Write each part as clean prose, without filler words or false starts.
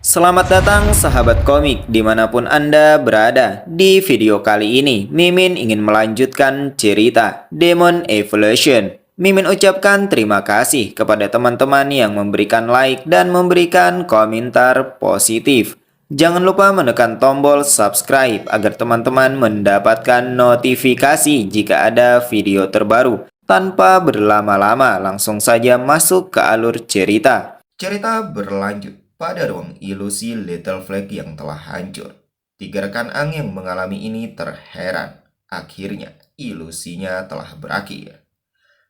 Selamat datang sahabat komik dimanapun Anda berada. Di video kali ini, Mimin ingin melanjutkan cerita Demon Evolution. Mimin ucapkan terima kasih kepada teman-teman yang memberikan like dan memberikan komentar positif. Jangan lupa menekan tombol subscribe agar teman-teman mendapatkan notifikasi jika ada video terbaru. Tanpa berlama-lama, langsung saja masuk ke alur cerita. Cerita berlanjut pada ruang ilusi Little Flag yang telah hancur. Tiga rekan Ang yang mengalami ini terheran. Akhirnya, ilusinya telah berakhir.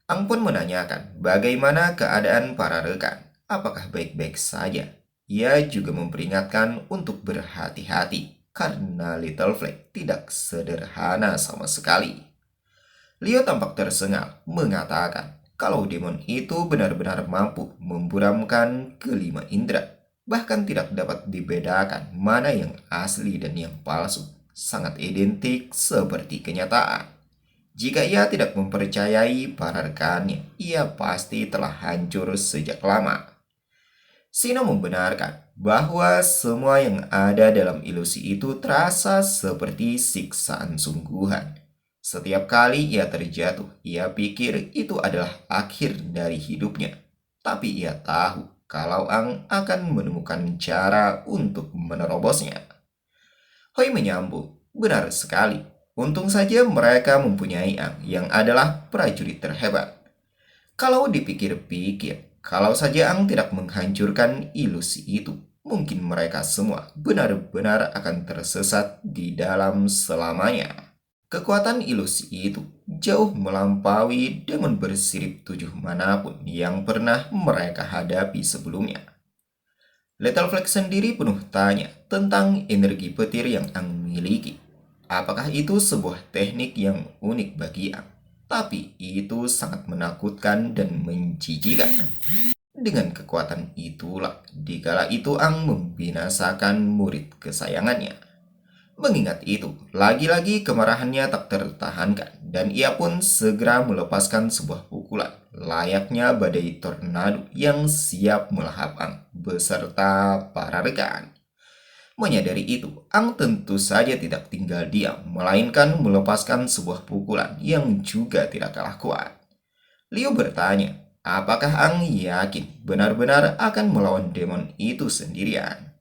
Ang pun menanyakan bagaimana keadaan para rekan. Apakah baik-baik saja? Ia juga memperingatkan untuk berhati-hati karena Little Flag tidak sederhana sama sekali. Leo tampak tersengal, mengatakan kalau demon itu benar-benar mampu memburamkan kelima indera. Bahkan tidak dapat dibedakan mana yang asli dan yang palsu. Sangat identik seperti kenyataan. Jika ia tidak mempercayai para rekannya, ia pasti telah hancur sejak lama. Sino membenarkan bahwa semua yang ada dalam ilusi itu terasa seperti siksaan sungguhan. Setiap kali ia terjatuh, ia pikir itu adalah akhir dari hidupnya. Tapi ia tahu kalau Ang akan menemukan cara untuk menerobosnya. Hoi menyambung, benar sekali. Untung saja mereka mempunyai Ang yang adalah prajurit terhebat. Kalau dipikir-pikir, kalau saja Ang tidak menghancurkan ilusi itu, mungkin mereka semua benar-benar akan tersesat di dalam selamanya. Kekuatan ilusi itu jauh melampaui demon bersirip tujuh manapun yang pernah mereka hadapi sebelumnya. Little Flag sendiri penuh tanya tentang energi petir yang Ang miliki. Apakah itu sebuah teknik yang unik bagi Ang? Tapi itu sangat menakutkan dan menjijikan. Dengan kekuatan itulah, dikala itu Ang membinasakan murid kesayangannya. Mengingat itu, lagi-lagi kemarahannya tak tertahankan dan ia pun segera melepaskan sebuah pukulan layaknya badai tornado yang siap melahap Ang beserta para rekan. Menyadari itu, Ang tentu saja tidak tinggal diam, melainkan melepaskan sebuah pukulan yang juga tidak kalah kuat. Liu bertanya, apakah Ang yakin benar-benar akan melawan demon itu sendirian?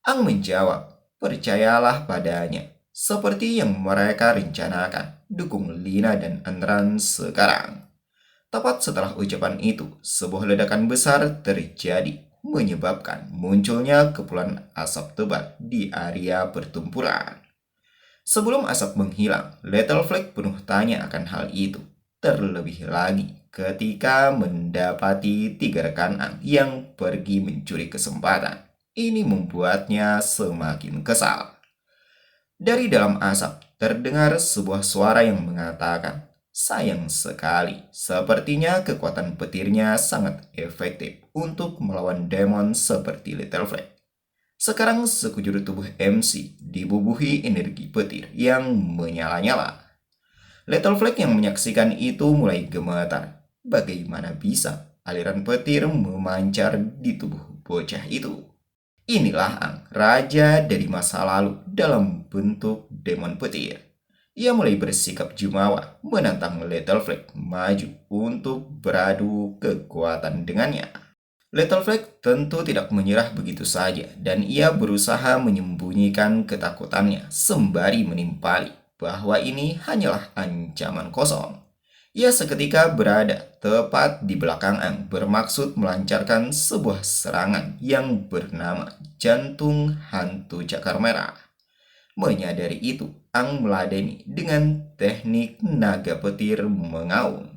Ang menjawab, percayalah padanya. Seperti yang mereka rencanakan, dukung Lina dan Andran sekarang. Tepat setelah ucapan itu, sebuah ledakan besar terjadi, menyebabkan munculnya kepulan asap tebal di area pertempuran. Sebelum asap menghilang, Little Flag penuh tanya akan hal itu. Terlebih lagi ketika mendapati tiga rekan Ang yang pergi mencuri kesempatan. Ini membuatnya semakin kesal. Dari dalam asap terdengar sebuah suara yang mengatakan, sayang sekali, sepertinya kekuatan petirnya sangat efektif untuk melawan demon seperti Little Flag. Sekarang sekujur tubuh MC dibubuhi energi petir yang menyala-nyala. Little Flag yang menyaksikan itu mulai gemetar. Bagaimana bisa aliran petir memancar di tubuh bocah itu? Inilah Ang, raja dari masa lalu dalam bentuk demon petir. Ia mulai bersikap jumawa, menantang Little Flag maju untuk beradu kekuatan dengannya. Little Flag tentu tidak menyerah begitu saja, dan ia berusaha menyembunyikan ketakutannya sembari menimpali bahwa ini hanyalah ancaman kosong. Ia seketika berada tepat di belakang Ang bermaksud melancarkan sebuah serangan yang bernama Jantung Hantu Cakar Merah. Menyadari itu, Ang meladeni dengan teknik naga petir mengaum.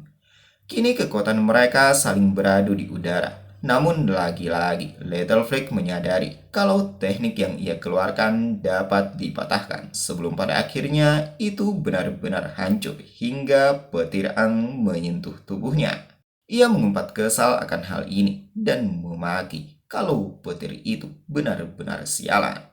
Kini kekuatan mereka saling beradu di udara. Namun lagi-lagi, Little Flag menyadari kalau teknik yang ia keluarkan dapat dipatahkan sebelum pada akhirnya itu benar-benar hancur hingga petir Ang menyentuh tubuhnya. Ia mengumpat kesal akan hal ini dan memaki kalau petir itu benar-benar sialan.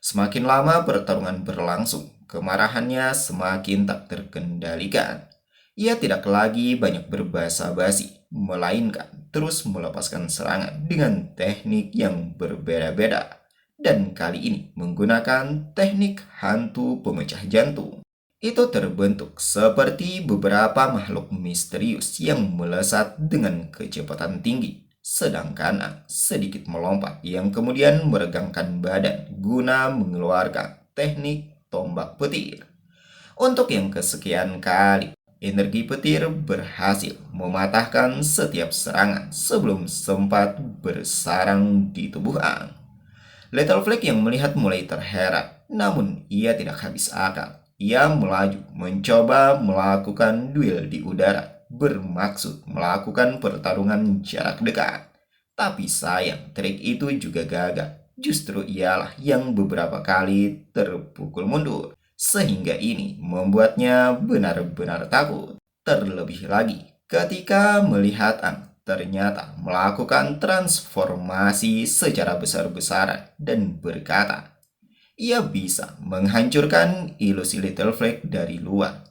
Semakin lama pertarungan berlangsung, kemarahannya semakin tak terkendalikan. Ia tidak lagi banyak berbasa-basi, melainkan terus melepaskan serangan dengan teknik yang berbeda-beda. dan kali ini menggunakan teknik hantu pemecah jantung. Itu terbentuk seperti beberapa makhluk misterius yang melesat dengan kecepatan tinggi, sedangkan Ang sedikit melompat yang kemudian meregangkan badan guna mengeluarkan teknik tombak petir. Untuk yang kesekian kali, energi petir berhasil mematahkan setiap serangan sebelum sempat bersarang di tubuh Ang. Little Flag yang melihat mulai terheran, namun ia tidak habis akal. Ia melaju, mencoba melakukan duel di udara, bermaksud melakukan pertarungan jarak dekat. Tapi sayang, trik itu juga gagal. Justru ialah yang beberapa kali terpukul mundur, sehingga ini membuatnya benar-benar takut. Terlebih lagi, ketika melihat Ang ternyata melakukan transformasi secara besar-besaran dan berkata, ia bisa menghancurkan ilusi Little Flag dari luar.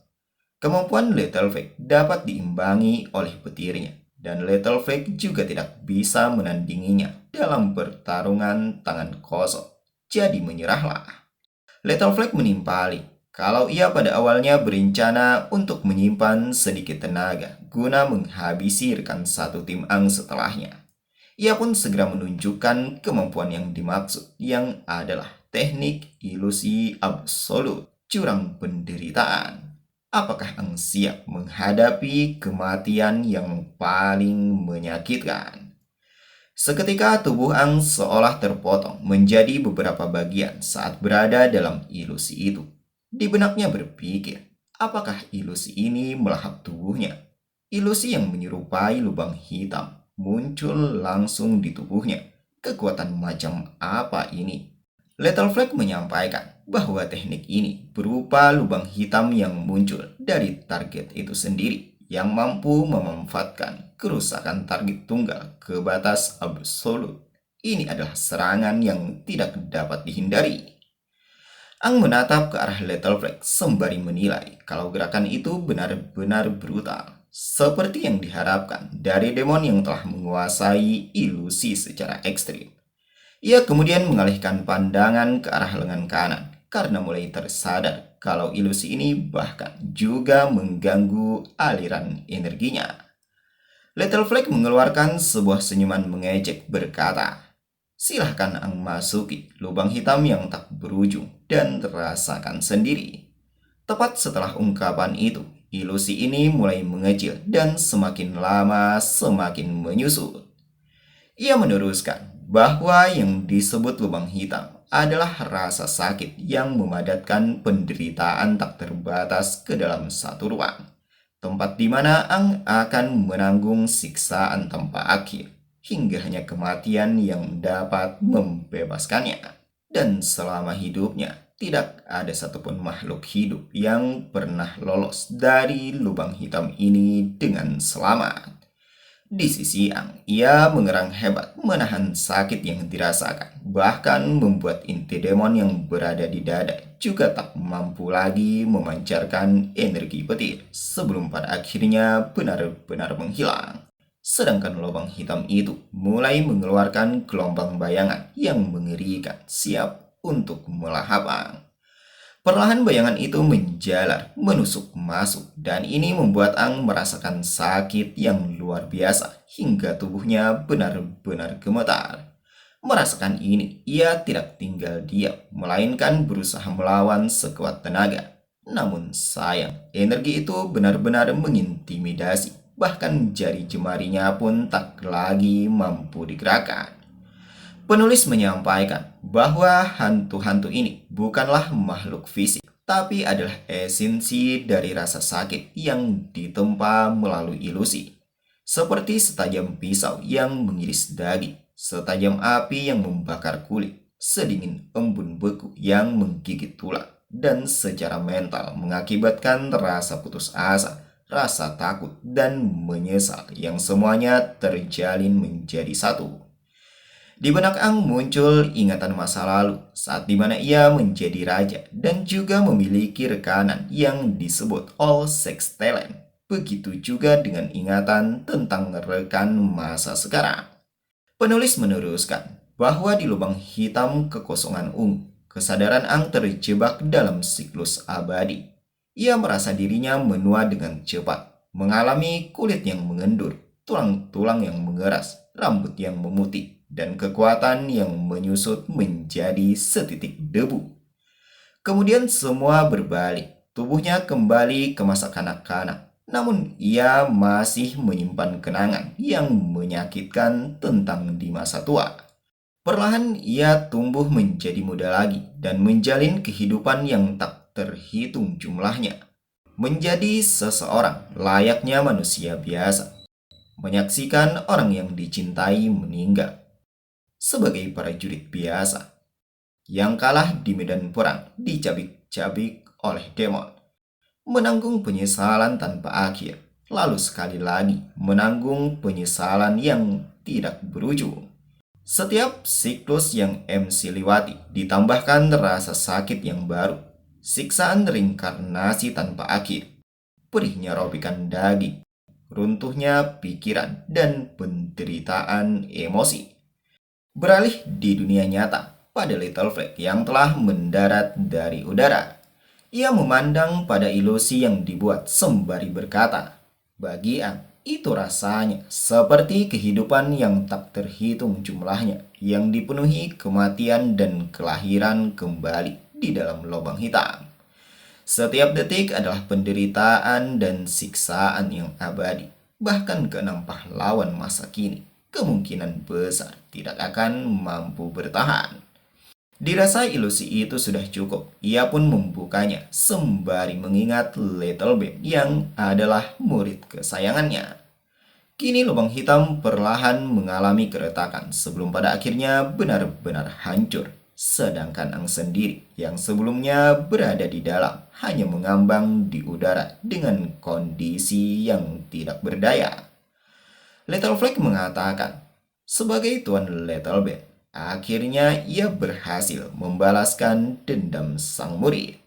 Kemampuan Little Flag dapat diimbangi oleh petirnya, dan Little Flag juga tidak bisa menandinginya dalam pertarungan tangan kosong. Jadi menyerahlah. Little Flag menimpali kalau ia pada awalnya berencana untuk menyimpan sedikit tenaga guna menghabisi rekan satu tim Ang setelahnya. Ia pun segera menunjukkan kemampuan yang dimaksud, yang adalah teknik ilusi absolut, jurang penderitaan. Apakah Ang siap menghadapi kematian yang paling menyakitkan? Seketika tubuh Ang seolah terpotong menjadi beberapa bagian saat berada dalam ilusi itu. Di benaknya berpikir, apakah ilusi ini melahap tubuhnya? Ilusi yang menyerupai lubang hitam muncul langsung di tubuhnya. Kekuatan macam apa ini? Little Flag menyampaikan bahwa teknik ini berupa lubang hitam yang muncul dari target itu sendiri, yang mampu memanfaatkan kerusakan target tunggal ke batas absolut. Ini adalah serangan yang tidak dapat dihindari. Ang menatap ke arah Little Flag sembari menilai kalau gerakan itu benar-benar brutal, seperti yang diharapkan dari demon yang telah menguasai ilusi secara ekstrim. Ia kemudian mengalihkan pandangan ke arah lengan kanan karena mulai tersadar kalau ilusi ini bahkan juga mengganggu aliran energinya. Little Flag mengeluarkan sebuah senyuman mengejek berkata, silahkan Ang masuki lubang hitam yang tak berujung dan rasakan sendiri. Tepat setelah ungkapan itu, ilusi ini mulai mengecil dan semakin lama semakin menyusut. Ia meneruskan bahwa yang disebut lubang hitam adalah rasa sakit yang memadatkan penderitaan tak terbatas ke dalam satu ruang, tempat di mana Ang akan menanggung siksaan tanpa akhir hingga hanya kematian yang dapat membebaskannya. Dan selama hidupnya, tidak ada satupun makhluk hidup yang pernah lolos dari lubang hitam ini dengan selamat. Di sisi Ang, ia mengerang hebat menahan sakit yang dirasakan, bahkan membuat inti demon yang berada di dada juga tak mampu lagi memancarkan energi petir sebelum pada akhirnya benar-benar menghilang. Sedangkan lubang hitam itu mulai mengeluarkan gelombang bayangan yang mengerikan, siap untuk melahap Ang. Perlahan bayangan itu menjalar, menusuk masuk, dan ini membuat Ang merasakan sakit yang luar biasa hingga tubuhnya benar-benar gemetar. Merasakan ini, ia tidak tinggal diam, melainkan berusaha melawan sekuat tenaga. Namun sayang, energi itu benar-benar mengintimidasi. Bahkan jari jemarinya pun tak lagi mampu digerakkan. Penulis menyampaikan bahwa hantu-hantu ini bukanlah makhluk fisik, tapi adalah esensi dari rasa sakit yang ditempa melalui ilusi. Seperti setajam pisau yang mengiris daging, setajam api yang membakar kulit, sedingin embun beku yang menggigit tulang, dan secara mental mengakibatkan rasa putus asa, rasa takut, dan menyesal yang semuanya terjalin menjadi satu. Di benak Ang muncul ingatan masa lalu saat dimana ia menjadi raja dan juga memiliki rekanan yang disebut All Sex Talent. Begitu juga dengan ingatan tentang rekan masa sekarang. Penulis meneruskan bahwa di lubang hitam kekosongan ungu, kesadaran Ang terjebak dalam siklus abadi. Ia merasa dirinya menua dengan cepat, mengalami kulit yang mengendur, tulang-tulang yang mengeras, rambut yang memutih, dan kekuatan yang menyusut menjadi setitik debu. Kemudian semua berbalik, tubuhnya kembali ke masa kanak-kanak. Namun ia masih menyimpan kenangan yang menyakitkan tentang di masa tua. Perlahan ia tumbuh menjadi muda lagi dan menjalin kehidupan yang tak terhitung jumlahnya. Menjadi seseorang layaknya manusia biasa. Menyaksikan orang yang dicintai meninggal. Sebagai prajurit biasa yang kalah di medan perang dicabik-cabik oleh demon. Menanggung penyesalan tanpa akhir. Lalu sekali lagi menanggung penyesalan yang tidak berujung. Setiap siklus yang MC liwati ditambahkan rasa sakit yang baru, siksaan reinkarnasi tanpa akhir, perihnya robekan daging, runtuhnya pikiran, dan penderitaan emosi. Beralih di dunia nyata pada Little Flag yang telah mendarat dari udara. Ia memandang pada ilusi yang dibuat sembari berkata, bagi Ang, itu rasanya seperti kehidupan yang tak terhitung jumlahnya, yang dipenuhi kematian dan kelahiran kembali di dalam lubang hitam. Setiap detik adalah penderitaan dan siksaan yang abadi. Bahkan keenam pahlawan masa kini kemungkinan besar tidak akan mampu bertahan. Dirasa ilusi itu sudah cukup, ia pun membukanya sembari mengingat Little Ben yang adalah murid kesayangannya. Kini lubang hitam perlahan mengalami keretakan sebelum pada akhirnya benar-benar hancur. Sedangkan Ang sendiri yang sebelumnya berada di dalam hanya mengambang di udara dengan kondisi yang tidak berdaya. Little Flag mengatakan, sebagai Tuan Little Ben, akhirnya ia berhasil membalaskan dendam sang murid.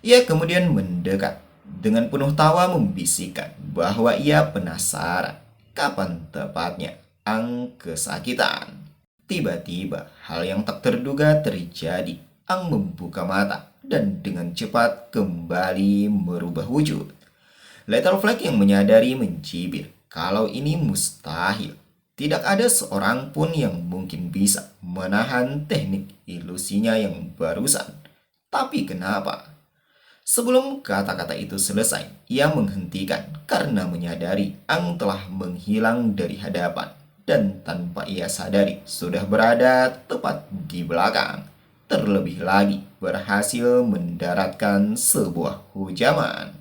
Ia kemudian mendekat dengan penuh tawa membisikkan bahwa ia penasaran kapan tepatnya Ang kesakitan. Tiba-tiba hal yang tak terduga terjadi. Ang membuka mata dan dengan cepat kembali merubah wujud. Little Flag yang menyadari mencibir kalau ini mustahil. Tidak ada seorang pun yang mungkin bisa menahan teknik ilusinya yang barusan. Tapi kenapa? Sebelum kata-kata itu selesai, ia menghentikan karena menyadari Ang telah menghilang dari hadapan. Dan tanpa ia sadari, sudah berada tepat di belakang. Terlebih lagi, berhasil mendaratkan sebuah hujaman.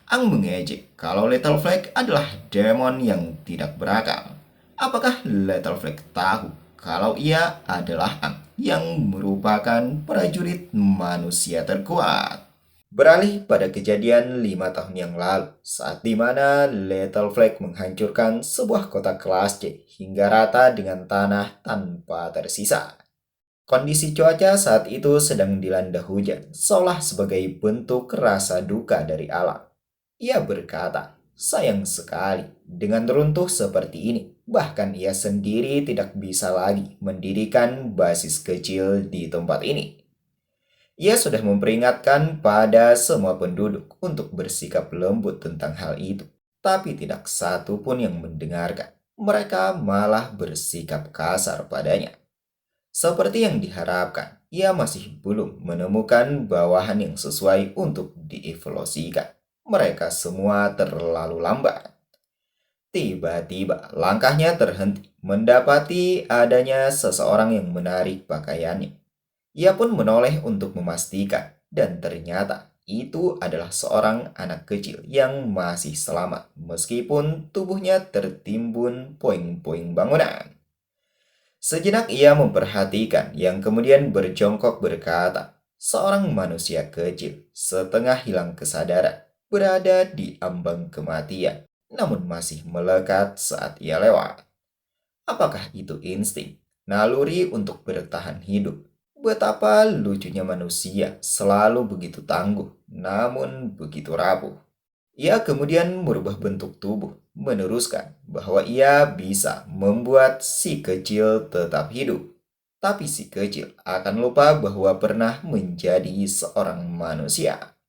Ang mengejek kalau Little Flag adalah demon yang tidak berakal. Apakah Little Flag tahu kalau ia adalah Ang yang merupakan prajurit manusia terkuat? Beralih pada kejadian 5 tahun yang lalu, saat dimana Little Flag menghancurkan sebuah kota kelas C hingga rata dengan tanah tanpa tersisa. Kondisi cuaca saat itu sedang dilanda hujan, seolah sebagai bentuk rasa duka dari alam. Ia berkata, sayang sekali, dengan runtuh seperti ini, bahkan ia sendiri tidak bisa lagi mendirikan basis kecil di tempat ini. Ia sudah memperingatkan pada semua penduduk untuk bersikap lembut tentang hal itu, tapi tidak satu pun yang mendengarkan. Mereka malah bersikap kasar padanya. Seperti yang diharapkan, ia masih belum menemukan bawahan yang sesuai untuk dievolusikan. Mereka semua terlalu lambat. Tiba-tiba langkahnya terhenti, mendapati adanya seseorang yang menarik pakaiannya. Ia pun menoleh untuk memastikan, dan ternyata itu adalah seorang anak kecil yang masih selamat, meskipun tubuhnya tertimbun puing-puing bangunan. Sejenak ia memperhatikan, yang kemudian berjongkok berkata, seorang manusia kecil, setengah hilang kesadaran, berada di ambang kematian, namun masih melekat saat ia lewat. Apakah itu insting, naluri untuk bertahan hidup? Betapa lucunya manusia, selalu begitu tangguh, namun begitu rapuh. Ia kemudian merubah bentuk tubuh, meneruskan bahwa ia bisa membuat si kecil tetap hidup. Tapi si kecil akan lupa bahwa pernah menjadi seorang manusia.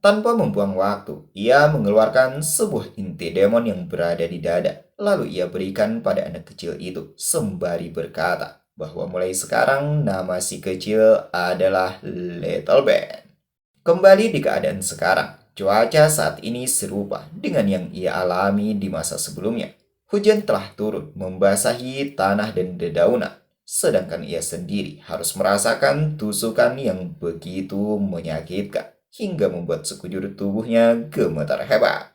Tanpa membuang waktu, ia mengeluarkan sebuah inti demon yang berada di dada. Lalu ia berikan pada anak kecil itu sembari berkata bahwa mulai sekarang nama si kecil adalah Little Ben. Kembali di keadaan sekarang, cuaca saat ini serupa dengan yang ia alami di masa sebelumnya. Hujan telah turun membasahi tanah dan dedaunan, sedangkan ia sendiri harus merasakan tusukan yang begitu menyakitkan hingga membuat sekujur tubuhnya gemetar hebat.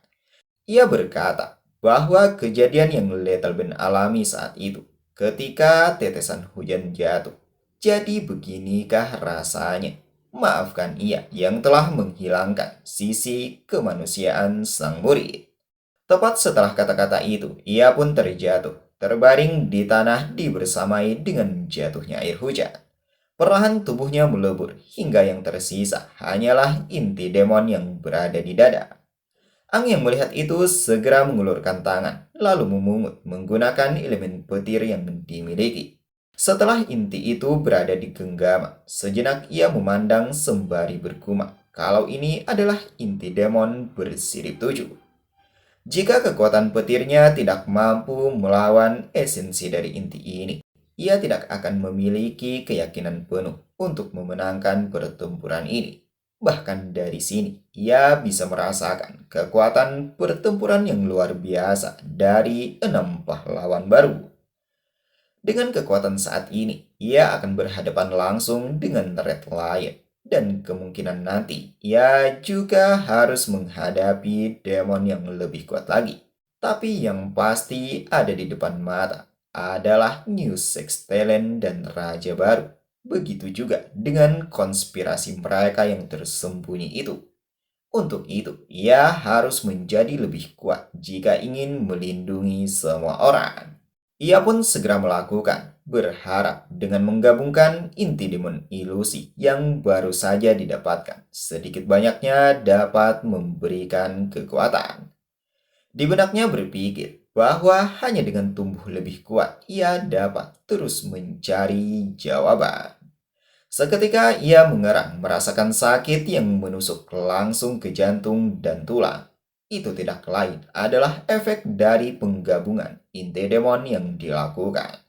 Ia berkata bahwa kejadian yang Little Ben alami saat itu ketika tetesan hujan jatuh. Jadi beginikah rasanya? Maafkan ia yang telah menghilangkan sisi kemanusiaan sang murid. Tepat setelah kata-kata itu, ia pun terjatuh, terbaring di tanah dibersamai dengan jatuhnya air hujan. Perlahan tubuhnya melebur hingga yang tersisa hanyalah inti demon yang berada di dada. Ang yang melihat itu segera mengulurkan tangan, lalu memungut menggunakan elemen petir yang dimiliki. Setelah inti itu berada di genggam, sejenak ia memandang sembari bergumam kalau ini adalah inti demon bersirip 7. Jika kekuatan petirnya tidak mampu melawan esensi dari inti ini, ia tidak akan memiliki keyakinan penuh untuk memenangkan pertempuran ini. Bahkan dari sini, ia bisa merasakan kekuatan pertempuran yang luar biasa dari 6 pahlawan baru. Dengan kekuatan saat ini, ia akan berhadapan langsung dengan Red Lion. Dan kemungkinan nanti, ia juga harus menghadapi demon yang lebih kuat lagi. Tapi yang pasti ada di depan mata adalah New Six Talent dan Raja Baru. Begitu juga dengan konspirasi mereka yang tersembunyi itu. Untuk itu, ia harus menjadi lebih kuat jika ingin melindungi semua orang. Ia pun segera melakukan, berharap dengan menggabungkan inti demon ilusi yang baru saja didapatkan. Sedikit banyaknya dapat memberikan kekuatan. Di benaknya berpikir bahwa hanya dengan tumbuh lebih kuat, ia dapat terus mencari jawaban. Seketika ia mengerang merasakan sakit yang menusuk langsung ke jantung dan tulang. Itu tidak lain adalah efek dari penggabungan inti demon yang dilakukan.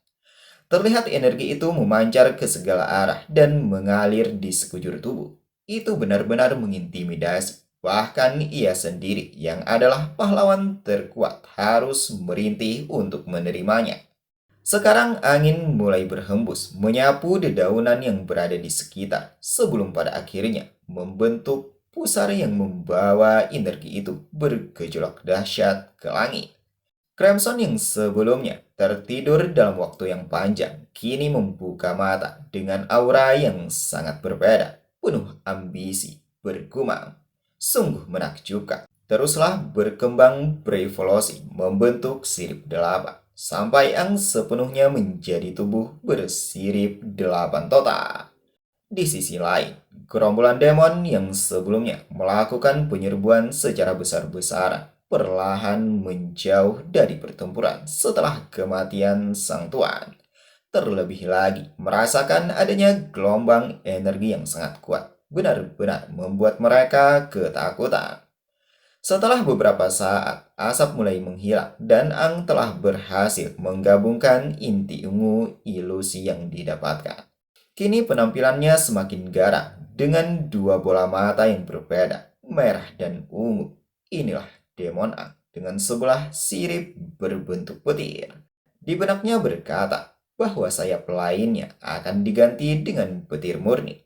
Terlihat energi itu memancar ke segala arah dan mengalir di sekujur tubuh. Itu benar-benar mengintimidasi. Bahkan ia sendiri yang adalah pahlawan terkuat harus merintih untuk menerimanya. Sekarang angin mulai berhembus, menyapu dedaunan yang berada di sekitar, sebelum pada akhirnya membentuk pusara yang membawa energi itu bergejolak dahsyat ke langit. Crimson yang sebelumnya tertidur dalam waktu yang panjang, kini membuka mata dengan aura yang sangat berbeda, penuh ambisi, bergumam. Sungguh menakjubkan. Teruslah berkembang berevolusi, membentuk sirip 8 sampai Ang sepenuhnya menjadi tubuh bersirip 8 total. Di sisi lain, gerombolan demon yang sebelumnya melakukan penyerbuan secara besar-besaran perlahan menjauh dari pertempuran setelah kematian sang tuan. Terlebih lagi, merasakan adanya gelombang energi yang sangat kuat benar-benar membuat mereka ketakutan. Setelah beberapa saat, asap mulai menghilang dan Ang telah berhasil menggabungkan inti ungu ilusi yang didapatkan. Kini penampilannya semakin garang dengan dua bola mata yang berbeda, merah dan ungu. Inilah Demon Ang dengan sebelah sirip berbentuk petir. Di benaknya berkata bahwa sayap lainnya akan diganti dengan petir murni.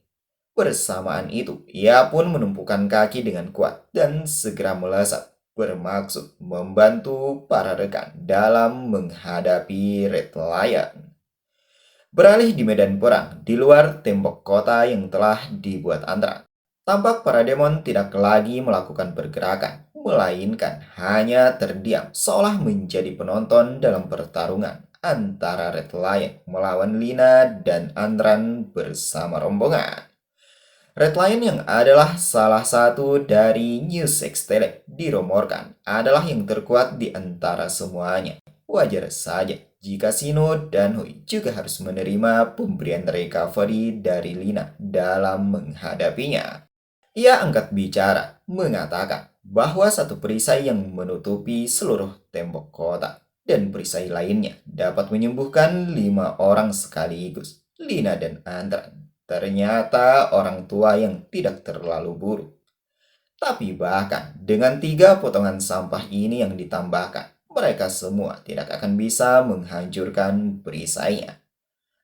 Bersamaan itu, ia pun menumpukan kaki dengan kuat dan segera melesat, bermaksud membantu para rekan dalam menghadapi Red Lion. Beralih di medan perang di luar tembok kota yang telah dibuat Antrak, tampak para demon tidak lagi melakukan pergerakan, melainkan hanya terdiam seolah menjadi penonton dalam pertarungan antara Red Lion melawan Lina dan Andran bersama rombongan. Red Lion yang adalah salah satu dari New Six Talent dirumorkan adalah yang terkuat di antara semuanya. Wajar saja jika Shino dan Hui juga harus menerima pemberian recovery dari Lina dalam menghadapinya. Ia angkat bicara, mengatakan bahwa satu perisai yang menutupi seluruh tembok kota dan perisai lainnya dapat menyembuhkan 5 orang sekaligus, Lina dan Antran. Ternyata orang tua yang tidak terlalu buruk. Tapi bahkan dengan 3 potongan sampah ini yang ditambahkan, mereka semua tidak akan bisa menghancurkan perisainya.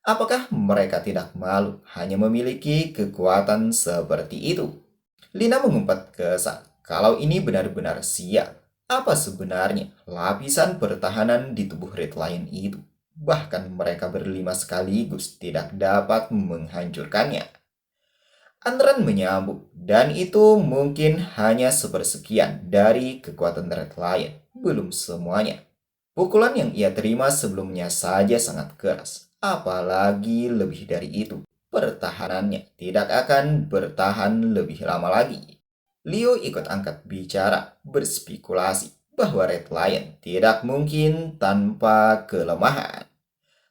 Apakah mereka tidak malu hanya memiliki kekuatan seperti itu? Lina mengumpat kesal. Kalau ini benar-benar sial, apa sebenarnya lapisan pertahanan di tubuh Red Lion itu? Bahkan mereka berlima sekaligus tidak dapat menghancurkannya. Antran menyambung, dan itu mungkin hanya sepersekian dari kekuatan Red Lion, belum semuanya. Pukulan yang ia terima sebelumnya saja sangat keras, apalagi lebih dari itu. Pertahanannya tidak akan bertahan lebih lama lagi. Leo ikut angkat bicara, berspekulasi bahwa Red Lion tidak mungkin tanpa kelemahan.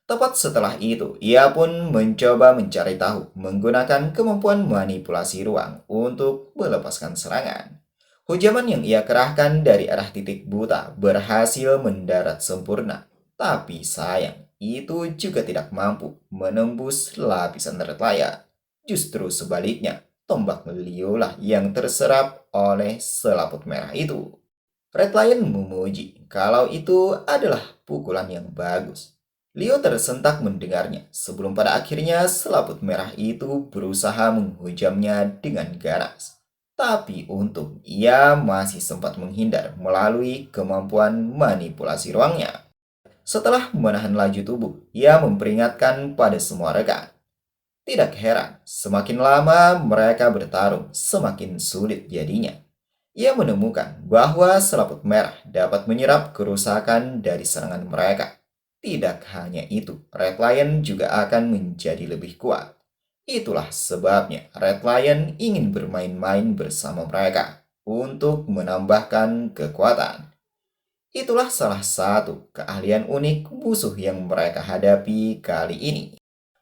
Tepat setelah itu, ia pun mencoba mencari tahu menggunakan kemampuan manipulasi ruang untuk melepaskan serangan. Hujaman yang ia kerahkan dari arah titik buta berhasil mendarat sempurna. Tapi sayang, itu juga tidak mampu menembus lapisan red layar. Justru sebaliknya, tombak Liolah yang terserap oleh selaput merah itu. Red Lion memuji kalau itu adalah pukulan yang bagus. Leo tersentak mendengarnya sebelum pada akhirnya selaput merah itu berusaha menghujamnya dengan ganas. Tapi untung ia masih sempat menghindar melalui kemampuan manipulasi ruangnya. Setelah menahan laju tubuh, ia memperingatkan pada semua rekan. Tidak heran, semakin lama mereka bertarung, semakin sulit jadinya. Ia menemukan bahwa selaput merah dapat menyerap kerusakan dari serangan mereka. Tidak hanya itu, Red Lion juga akan menjadi lebih kuat. Itulah sebabnya Red Lion ingin bermain-main bersama mereka untuk menambahkan kekuatan. Itulah salah satu keahlian unik musuh yang mereka hadapi kali ini.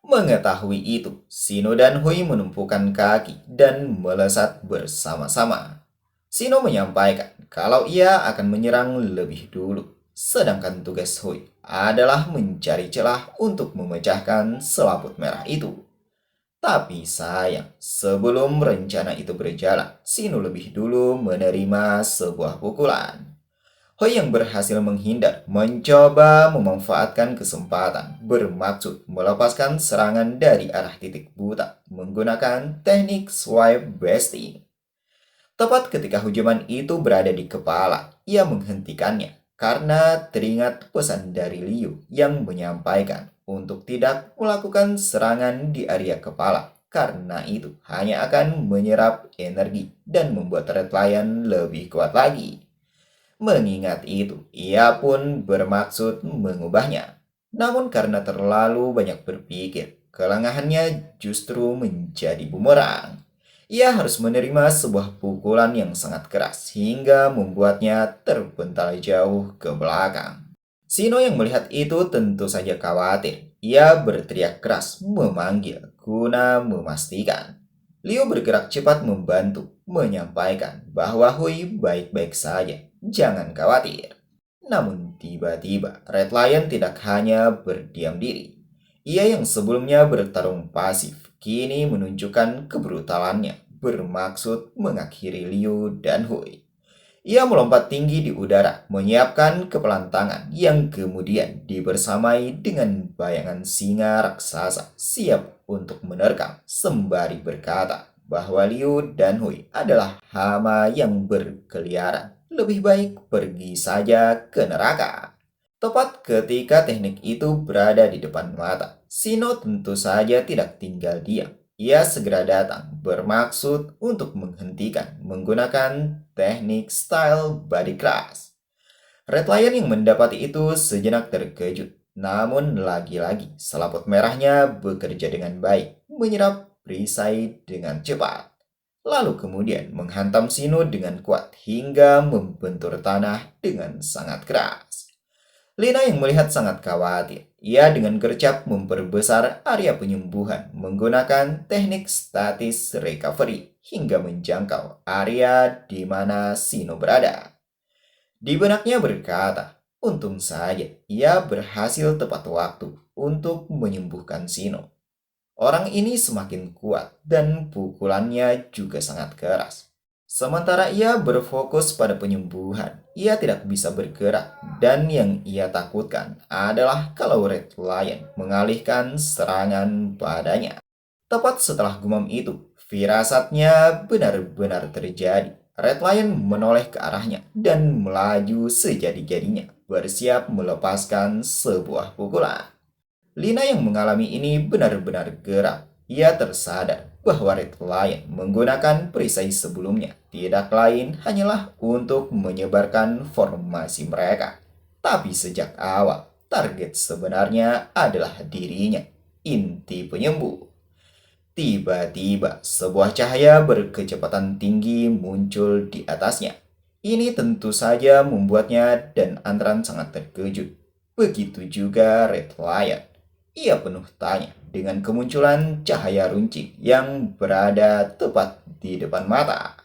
Mengetahui itu, Shino dan Hui menumpukan kaki dan melesat bersama-sama. Shino menyampaikan kalau ia akan menyerang lebih dulu, sedangkan tugas Hui adalah mencari celah untuk memecahkan selaput merah itu. Tapi sayang, sebelum rencana itu berjalan, Shino lebih dulu menerima sebuah pukulan. Hoi yang berhasil menghindar mencoba memanfaatkan kesempatan bermaksud melepaskan serangan dari arah titik buta menggunakan teknik swipe besting. Tepat ketika hujaman itu berada di kepala, ia menghentikannya karena teringat pesan dari Liu yang menyampaikan untuk tidak melakukan serangan di area kepala karena itu hanya akan menyerap energi dan membuat Red Lion lebih kuat lagi. Mengingat itu, ia pun bermaksud mengubahnya. Namun karena terlalu banyak berpikir, kelengahannya justru menjadi bumerang. Ia harus menerima sebuah pukulan yang sangat keras hingga membuatnya terpental jauh ke belakang. Shino yang melihat itu tentu saja khawatir. Ia berteriak keras memanggil guna memastikan. Liu bergerak cepat membantu, menyampaikan bahwa Hui baik-baik saja. Jangan khawatir. Namun tiba-tiba Red Lion tidak hanya berdiam diri. Ia yang sebelumnya bertarung pasif, kini menunjukkan kebrutalannya bermaksud mengakhiri Liu dan Hui. Ia melompat tinggi di udara, menyiapkan kepelan tangan yang kemudian dibersamai dengan bayangan singa raksasa siap untuk menerkam sembari berkata bahwa Liu dan Hui adalah hama yang berkeliaran. Lebih baik pergi saja ke neraka. Tepat ketika teknik itu berada di depan mata, Shino tentu saja tidak tinggal diam. Ia segera datang bermaksud untuk menghentikan menggunakan teknik style body crash. Red Lion yang mendapati itu sejenak terkejut. Namun lagi-lagi selaput merahnya bekerja dengan baik, menyerap perisai dengan cepat. Lalu kemudian menghantam Shino dengan kuat hingga membentur tanah dengan sangat keras. Lina yang melihat sangat khawatir. Ia dengan gercep memperbesar area penyembuhan menggunakan teknik statis recovery hingga menjangkau area di mana Sino berada. Di benaknya berkata, untung saja ia berhasil tepat waktu untuk menyembuhkan Sino. Orang ini semakin kuat dan pukulannya juga sangat keras. Sementara ia berfokus pada penyembuhan, ia tidak bisa bergerak dan yang ia takutkan adalah kalau Red Lion mengalihkan serangan padanya. Tepat setelah gumam itu, firasatnya benar-benar terjadi. Red Lion menoleh ke arahnya dan melaju sejadi-jadinya, bersiap melepaskan sebuah pukulan. Lina yang mengalami ini benar-benar geram. Ia tersadar bahwa Red Lion menggunakan perisai sebelumnya tidak lain hanyalah untuk menyebarkan formasi mereka. Tapi sejak awal, target sebenarnya adalah dirinya, inti penyembuh. Tiba-tiba, sebuah cahaya berkecepatan tinggi muncul di atasnya. Ini tentu saja membuatnya dan Antran sangat terkejut. Begitu juga Red Lion. Ia penuh tanya dengan kemunculan cahaya runcing yang berada tepat di depan mata.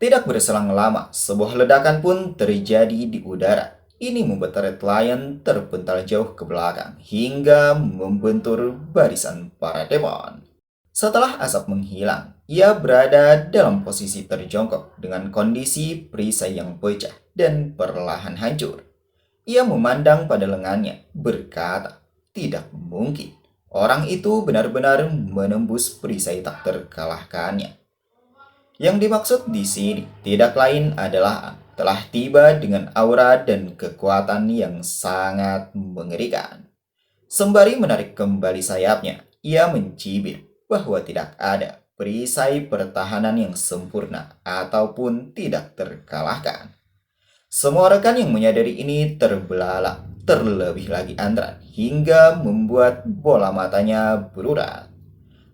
Tidak berselang lama, sebuah ledakan pun terjadi di udara. Ini membuat Red Lion terpental jauh ke belakang hingga membentur barisan para demon. Setelah asap menghilang, ia berada dalam posisi terjongkok dengan kondisi perisai yang pecah dan perlahan hancur. Ia memandang pada lengannya, berkata, tidak mungkin. Orang itu benar-benar menembus perisai tak terkalahkannya. Yang dimaksud di sini tidak lain adalah telah tiba dengan aura dan kekuatan yang sangat mengerikan. Sembari menarik kembali sayapnya, ia mencibir bahwa tidak ada perisai pertahanan yang sempurna ataupun tidak terkalahkan. Semua rekan yang menyadari ini terbelalak, terlebih lagi Andran, hingga membuat bola matanya berurat.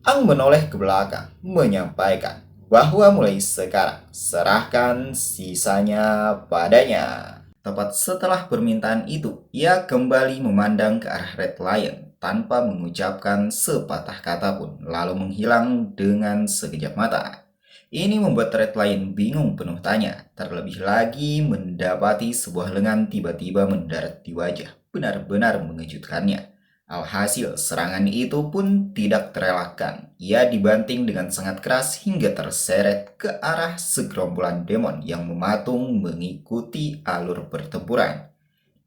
Ang menoleh ke belakang, menyampaikan bahwa mulai sekarang serahkan sisanya padanya. Tepat setelah permintaan itu, ia kembali memandang ke arah Red Lion tanpa mengucapkan sepatah kata pun, lalu menghilang dengan sekejap mata. Ini membuat Red Lion bingung penuh tanya, terlebih lagi mendapati sebuah lengan tiba-tiba mendarat di wajah, benar-benar mengejutkannya. Alhasil, serangan itu pun tidak terelakkan. Ia dibanting dengan sangat keras hingga terseret ke arah segerombolan demon yang mematung mengikuti alur pertempuran.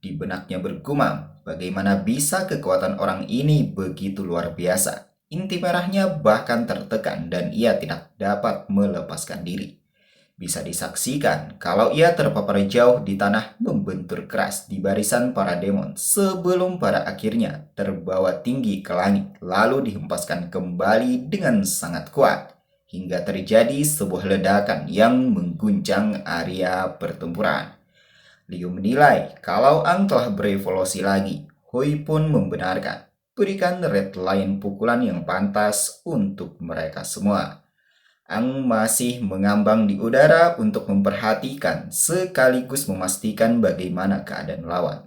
Di benaknya bergumam, bagaimana bisa kekuatan orang ini begitu luar biasa. Inti merahnya bahkan tertekan dan ia tidak dapat melepaskan diri. Bisa disaksikan kalau ia terpapar jauh di tanah membentur keras di barisan para demon sebelum pada akhirnya terbawa tinggi ke langit lalu dihempaskan kembali dengan sangat kuat hingga terjadi sebuah ledakan yang mengguncang area pertempuran. Liu menilai kalau Ang telah berevolusi lagi. Hui pun membenarkan. Berikan Red Lion pukulan yang pantas untuk mereka semua. Ang masih mengambang di udara untuk memperhatikan sekaligus memastikan bagaimana keadaan lawan.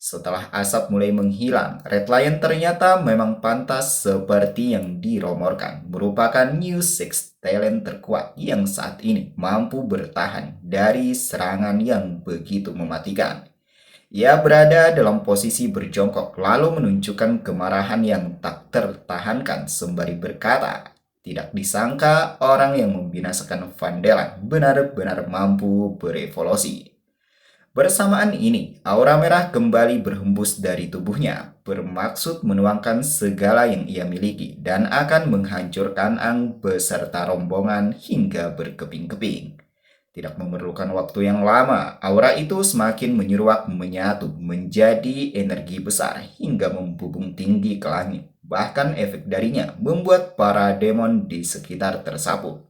Setelah asap mulai menghilang, Red Lion ternyata memang pantas seperti yang diromorkan, merupakan New Six talent terkuat yang saat ini mampu bertahan dari serangan yang begitu mematikan. Ia berada dalam posisi berjongkok lalu menunjukkan kemarahan yang tak tertahankan sembari berkata, tidak disangka orang yang membinasakan Vandellan benar-benar mampu berevolusi. Bersamaan ini, aura merah kembali berhembus dari tubuhnya, bermaksud menuangkan segala yang ia miliki dan akan menghancurkan Ang beserta rombongan hingga berkeping-keping. Tidak memerlukan waktu yang lama, aura itu semakin menyeruak menyatu menjadi energi besar hingga membubung tinggi ke langit. Bahkan efek darinya membuat para demon di sekitar tersapu.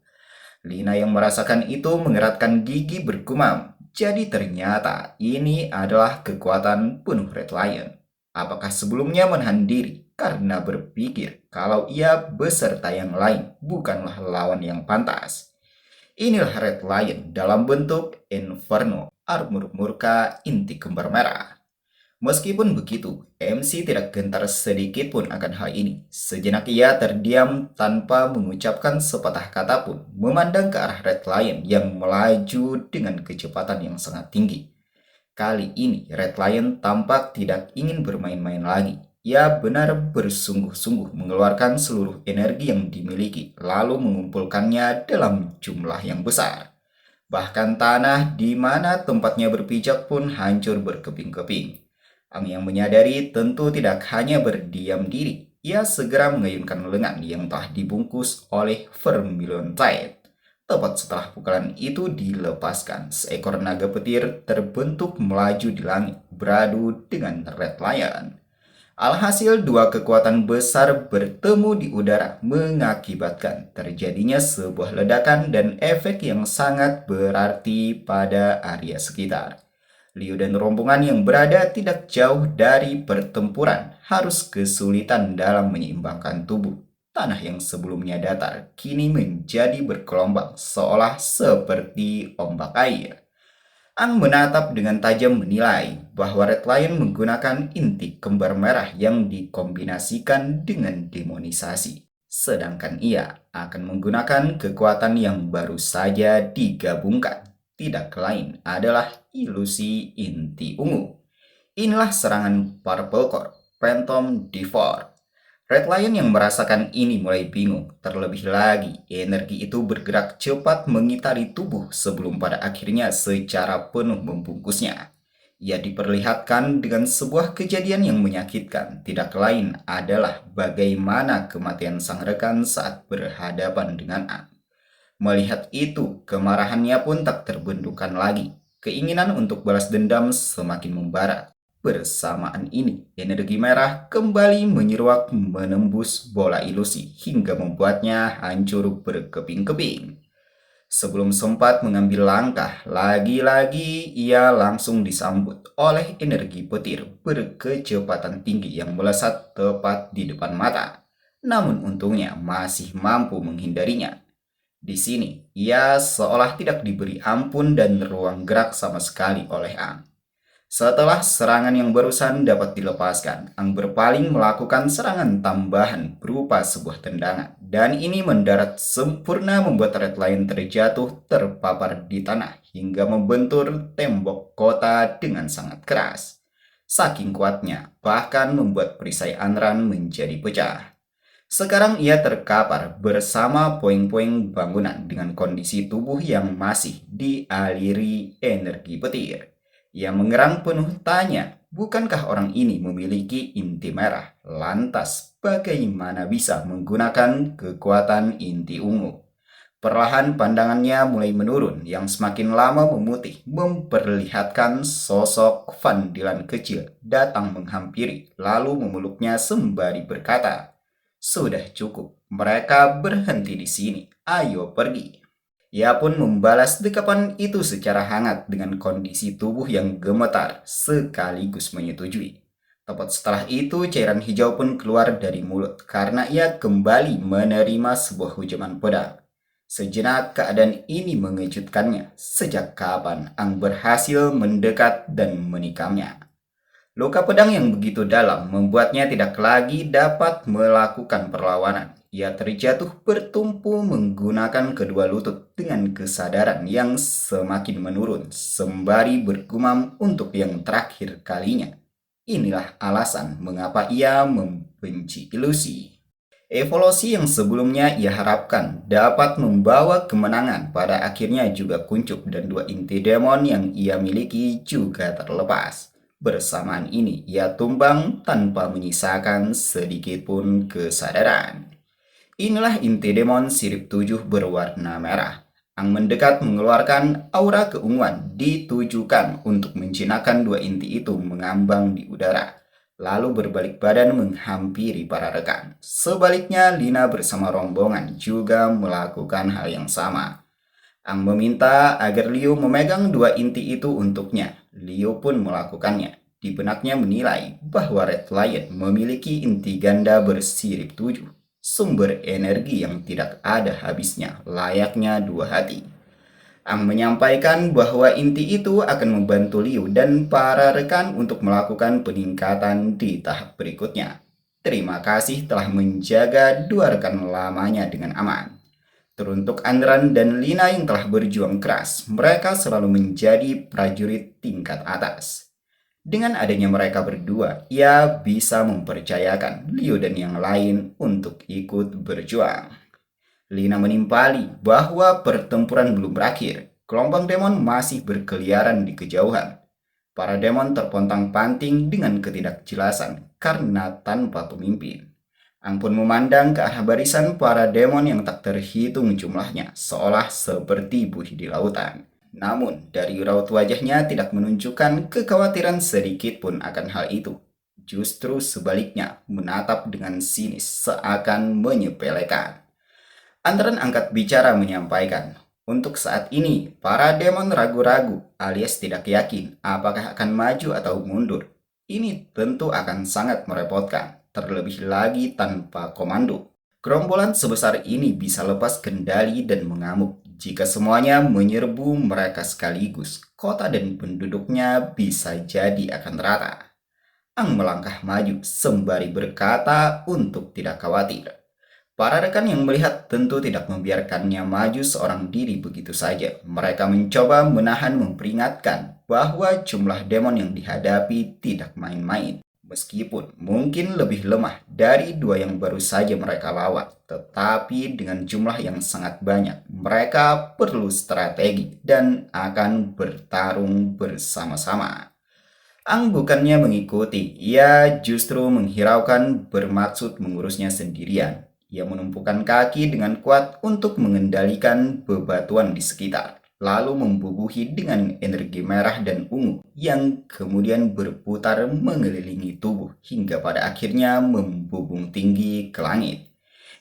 Lina yang merasakan itu mengeratkan gigi bergumam. Jadi ternyata ini adalah kekuatan penuh Red Lion. Apakah sebelumnya menahan diri karena berpikir kalau ia beserta yang lain bukanlah lawan yang pantas? Inilah Red Lion dalam bentuk Inferno, armor murka inti kembar merah. Meskipun begitu, MC tidak gentar sedikit pun akan hal ini. Sejenak ia terdiam tanpa mengucapkan sepatah kata pun, memandang ke arah Red Lion yang melaju dengan kecepatan yang sangat tinggi. Kali ini, Red Lion tampak tidak ingin bermain-main lagi. Ia benar bersungguh-sungguh mengeluarkan seluruh energi yang dimiliki, lalu mengumpulkannya dalam jumlah yang besar. Bahkan tanah di mana tempatnya berpijak pun hancur berkeping-keping. Ang yang menyadari tentu tidak hanya berdiam diri, ia segera mengayunkan lengan yang telah dibungkus oleh Vermilion Tide. Tepat setelah pukulan itu dilepaskan, seekor naga petir terbentuk melaju di langit, beradu dengan Red Lion. Alhasil dua kekuatan besar bertemu di udara mengakibatkan terjadinya sebuah ledakan dan efek yang sangat berarti pada area sekitar. Liu dan rombongan yang berada tidak jauh dari pertempuran harus kesulitan dalam menyeimbangkan tubuh. Tanah yang sebelumnya datar kini menjadi bergelombang seolah seperti ombak air. Ang menatap dengan tajam menilai bahwa Red Lion menggunakan inti kembar merah yang dikombinasikan dengan demonisasi. Sedangkan ia akan menggunakan kekuatan yang baru saja digabungkan. Tidak lain adalah ilusi inti ungu. Inilah serangan Purple Core, Phantom Devour. Red Lion yang merasakan ini mulai bingung. Terlebih lagi, energi itu bergerak cepat mengitari tubuh sebelum pada akhirnya secara penuh membungkusnya. Ia diperlihatkan dengan sebuah kejadian yang menyakitkan. Tidak lain adalah bagaimana kematian sang rekan saat berhadapan dengan Ang. Melihat itu, kemarahannya pun tak terbendungkan lagi. Keinginan untuk balas dendam semakin membara. Bersamaan ini, energi merah kembali menyeruak menembus bola ilusi hingga membuatnya hancur berkeping-keping. Sebelum sempat mengambil langkah, lagi-lagi ia langsung disambut oleh energi petir berkecepatan tinggi yang melesat tepat di depan mata. Namun untungnya masih mampu menghindarinya. Di sini, ia seolah tidak diberi ampun dan ruang gerak sama sekali oleh Ang. Setelah serangan yang barusan dapat dilepaskan, Ang berpaling melakukan serangan tambahan berupa sebuah tendangan. Dan ini mendarat sempurna membuat Red Lion terjatuh terpapar di tanah hingga membentur tembok kota dengan sangat keras. Saking kuatnya, bahkan membuat perisai Anran menjadi pecah. Sekarang ia terkapar bersama puing-puing bangunan dengan kondisi tubuh yang masih dialiri energi petir. Ia mengerang penuh tanya, bukankah orang ini memiliki inti merah? Lantas, bagaimana bisa menggunakan kekuatan inti ungu? Perlahan pandangannya mulai menurun yang semakin lama memutih, memperlihatkan sosok Van Dylan kecil datang menghampiri, lalu memeluknya sembari berkata, "Sudah cukup, mereka berhenti di sini. Ayo pergi." Ia pun membalas dekapan itu secara hangat dengan kondisi tubuh yang gemetar, sekaligus menyetujui. Tepat setelah itu, cairan hijau pun keluar dari mulut karena ia kembali menerima sebuah hujaman pedang. Sejenak keadaan ini mengejutkannya. Sejak kapan Ang berhasil mendekat dan menikamnya? Luka pedang yang begitu dalam membuatnya tidak lagi dapat melakukan perlawanan. Ia terjatuh bertumpu menggunakan kedua lutut dengan kesadaran yang semakin menurun, sembari bergumam untuk yang terakhir kalinya. Inilah alasan mengapa ia membenci ilusi. Evolusi yang sebelumnya ia harapkan dapat membawa kemenangan pada akhirnya juga kuncup dan dua inti demon yang ia miliki juga terlepas. Bersamaan ini, ia tumbang tanpa menyisakan sedikit pun kesadaran. Inilah inti demon sirip 7 berwarna merah. Ang mendekat mengeluarkan aura keunguan ditujukan untuk menjinakkan dua inti itu mengambang di udara. Lalu berbalik badan menghampiri para rekan. Sebaliknya, Lina bersama rombongan juga melakukan hal yang sama. Ang meminta agar Liu memegang dua inti itu untuknya. Liu pun melakukannya. Di benaknya menilai bahwa Red Lion memiliki inti ganda bersirip 7, sumber energi yang tidak ada habisnya, layaknya dua hati. Ang menyampaikan bahwa inti itu akan membantu Liu dan para rekan untuk melakukan peningkatan di tahap berikutnya. Terima kasih telah menjaga dua rekan lamanya dengan aman. Teruntuk Andran dan Lina yang telah berjuang keras, mereka selalu menjadi prajurit tingkat atas. Dengan adanya mereka berdua, ia bisa mempercayakan Liu dan yang lain untuk ikut berjuang. Lina menimpali bahwa pertempuran belum berakhir. Gelombang demon masih berkeliaran di kejauhan. Para demon terpontang-panting dengan ketidakjelasan karena tanpa pemimpin. Ang pun memandang ke arah barisan para demon yang tak terhitung jumlahnya, seolah seperti buih di lautan. Namun, dari raut wajahnya tidak menunjukkan kekhawatiran sedikit pun akan hal itu. Justru sebaliknya, menatap dengan sinis seakan menyepelekan. Antara angkat bicara menyampaikan, untuk saat ini, para demon ragu-ragu alias tidak yakin apakah akan maju atau mundur. Ini tentu akan sangat merepotkan, terlebih lagi tanpa komando. Gerombolan sebesar ini bisa lepas kendali dan mengamuk jika semuanya menyerbu mereka sekaligus. Kota dan penduduknya bisa jadi akan rata. Ang melangkah maju sembari berkata untuk tidak khawatir. Para rekan yang melihat tentu tidak membiarkannya maju seorang diri begitu saja. Mereka mencoba menahan memperingatkan bahwa jumlah demon yang dihadapi tidak main-main. Meskipun mungkin lebih lemah dari dua yang baru saja mereka lawan, tetapi dengan jumlah yang sangat banyak, mereka perlu strategi dan akan bertarung bersama-sama. Ang bukannya mengikuti, ia justru menghiraukan bermaksud mengurusnya sendirian. Ia menumpukan kaki dengan kuat untuk mengendalikan bebatuan di sekitar, lalu membubuhi dengan energi merah dan ungu yang kemudian berputar mengelilingi tubuh hingga pada akhirnya membubung tinggi ke langit.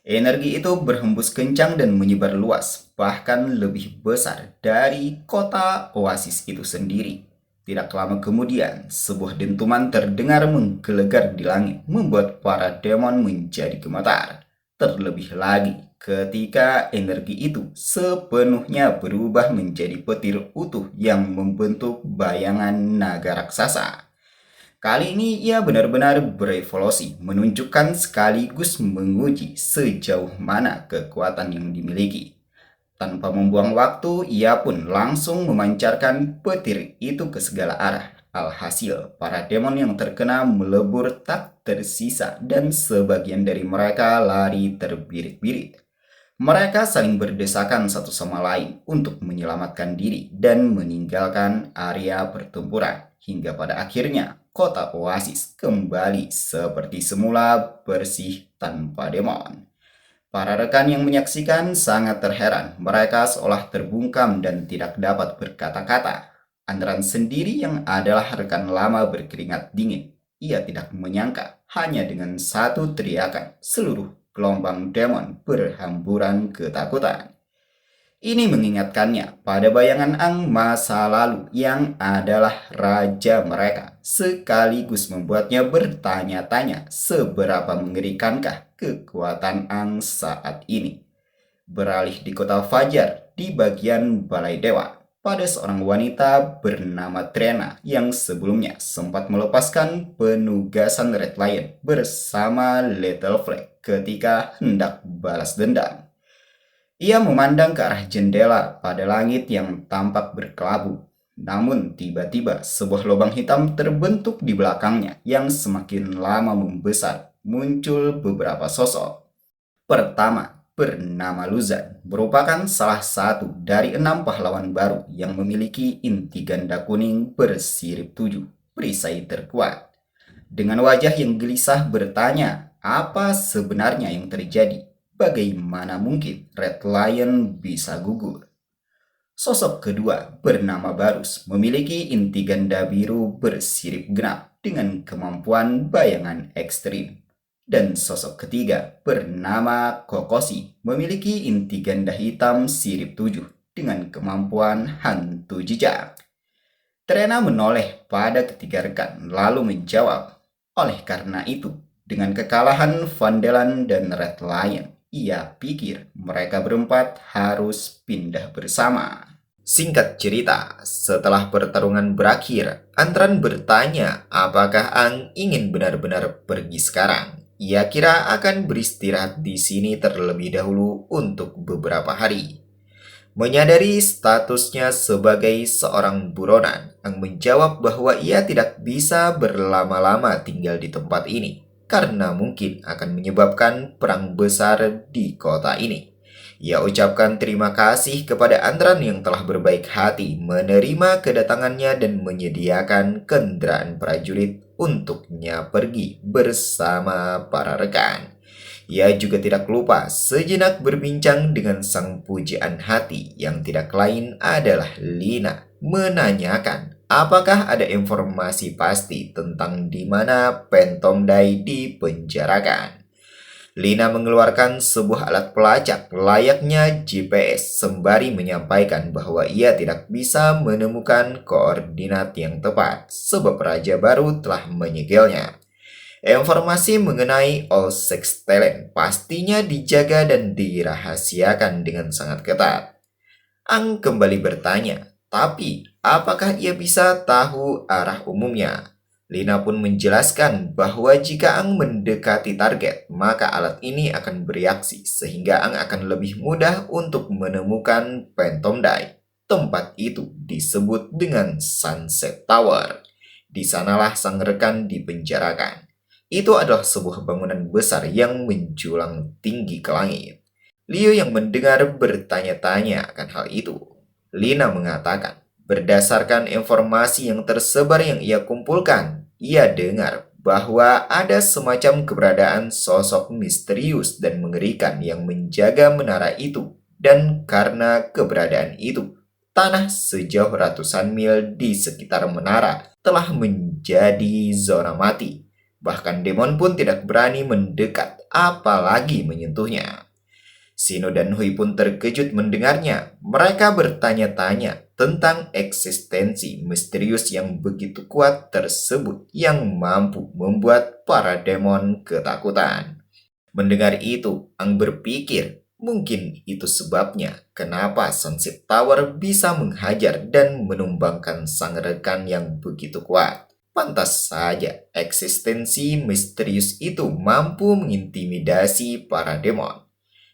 Energi itu berhembus kencang dan menyebar luas, bahkan lebih besar dari kota oasis itu sendiri. Tidak lama kemudian, sebuah dentuman terdengar menggelegar di langit, membuat para demon menjadi gemetar. Terlebih lagi ketika energi itu sepenuhnya berubah menjadi petir utuh yang membentuk bayangan naga raksasa. Kali ini ia benar-benar berevolusi, menunjukkan sekaligus menguji sejauh mana kekuatan yang dimiliki. Tanpa membuang waktu, ia pun langsung memancarkan petir itu ke segala arah. Alhasil, para demon yang terkena melebur tak tersisa dan sebagian dari mereka lari terbirit-birit. Mereka saling berdesakan satu sama lain untuk menyelamatkan diri dan meninggalkan area pertempuran. Hingga pada akhirnya, kota oasis kembali seperti semula bersih tanpa demon. Para rekan yang menyaksikan sangat terheran. Mereka seolah terbungkam dan tidak dapat berkata-kata. Andran sendiri yang adalah rekan lama berkeringat dingin. Ia tidak menyangka hanya dengan satu teriakan seluruh gelombang demon berhamburan ketakutan. Ini mengingatkannya pada bayangan Ang masa lalu yang adalah raja mereka, sekaligus membuatnya bertanya-tanya seberapa mengerikankah kekuatan Ang saat ini. Beralih di kota Fajar di bagian Balai Dewa, pada seorang wanita bernama Trena yang sebelumnya sempat melepaskan penugasan Red Lion bersama Little Flag ketika hendak balas dendam. Ia memandang ke arah jendela pada langit yang tampak berkelabu. Namun tiba-tiba sebuah lubang hitam terbentuk di belakangnya yang semakin lama membesar. Muncul beberapa sosok. Pertama, bernama Luzan, merupakan salah satu dari 6 pahlawan baru yang memiliki inti ganda kuning bersirip 7, perisai terkuat. Dengan wajah yang gelisah bertanya, apa sebenarnya yang terjadi? Bagaimana mungkin Red Lion bisa gugur? Sosok kedua bernama Barus, memiliki inti ganda biru bersirip genap dengan kemampuan bayangan ekstrim. Dan sosok ketiga bernama Kokoshi, memiliki inti ganda hitam sirip 7 dengan kemampuan hantu jejak. Trena menoleh pada ketiga rekan lalu menjawab, oleh karena itu, dengan kekalahan Vandelan dan Red Lion, ia pikir mereka berempat harus pindah bersama. Singkat cerita, setelah pertarungan berakhir, Antran bertanya apakah Ang ingin benar-benar pergi sekarang. Ia kira akan beristirahat di sini terlebih dahulu untuk beberapa hari. Menyadari statusnya sebagai seorang buronan, Ang menjawab bahwa ia tidak bisa berlama-lama tinggal di tempat ini karena mungkin akan menyebabkan perang besar di kota ini. Ia ucapkan terima kasih kepada Andran yang telah berbaik hati menerima kedatangannya dan menyediakan kendaraan prajurit untuknya pergi bersama para rekan. Ia juga tidak lupa sejenak berbincang dengan sang pujaan hati yang tidak lain adalah Lina, menanyakan apakah ada informasi pasti tentang di mana Phantom Dai dipenjarakan. Lina mengeluarkan sebuah alat pelacak layaknya GPS sembari menyampaikan bahwa ia tidak bisa menemukan koordinat yang tepat sebab raja baru telah menyegelnya. Informasi mengenai All Six Talent pastinya dijaga dan dirahasiakan dengan sangat ketat. Ang kembali bertanya, tapi apakah ia bisa tahu arah umumnya? Lina pun menjelaskan bahwa jika Ang mendekati target, maka alat ini akan bereaksi sehingga Ang akan lebih mudah untuk menemukan Phantom Dai. Tempat itu disebut dengan Sunset Tower. Di sanalah sang rekan dipenjarakan. Itu adalah sebuah bangunan besar yang menjulang tinggi ke langit. Liu yang mendengar bertanya-tanya akan hal itu. Lina mengatakan, berdasarkan informasi yang tersebar yang ia kumpulkan, ia dengar bahwa ada semacam keberadaan sosok misterius dan mengerikan yang menjaga menara itu. Dan karena keberadaan itu, tanah sejauh ratusan mil di sekitar menara telah menjadi zona mati. Bahkan demon pun tidak berani mendekat, apalagi menyentuhnya. Sino dan Hui pun terkejut mendengarnya. Mereka bertanya-tanya tentang eksistensi misterius yang begitu kuat tersebut yang mampu membuat para demon ketakutan. Mendengar itu, Ang berpikir mungkin itu sebabnya kenapa Sunset Tower bisa menghajar dan menumbangkan sang rekan yang begitu kuat. Pantas saja eksistensi misterius itu mampu mengintimidasi para demon.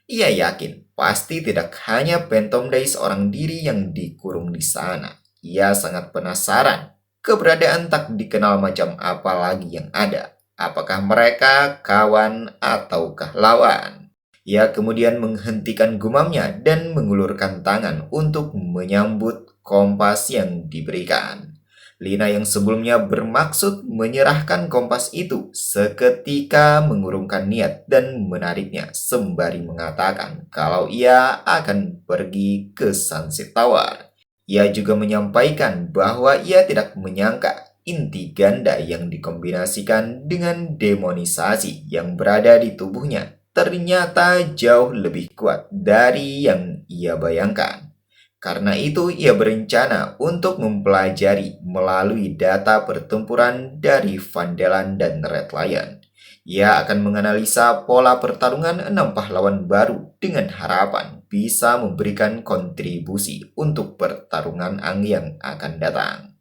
Ia yakin pasti tidak hanya Phantom Dai seorang diri yang dikurung di sana. Ia sangat penasaran keberadaan tak dikenal macam apa lagi yang ada. Apakah mereka kawan ataukah lawan? Ia kemudian menghentikan gumamnya dan mengulurkan tangan untuk menyambut kompas yang diberikan. Lina yang sebelumnya bermaksud menyerahkan kompas itu seketika mengurungkan niat dan menariknya sembari mengatakan kalau ia akan pergi ke Sunset Tower. Ia juga menyampaikan bahwa ia tidak menyangka inti ganda yang dikombinasikan dengan demonisasi yang berada di tubuhnya ternyata jauh lebih kuat dari yang ia bayangkan. Karena itu, ia berencana untuk mempelajari melalui data pertempuran dari Vandelan dan Red Lion. Ia akan menganalisa pola pertarungan 6 pahlawan baru dengan harapan bisa memberikan kontribusi untuk pertarungan Ang yang akan datang.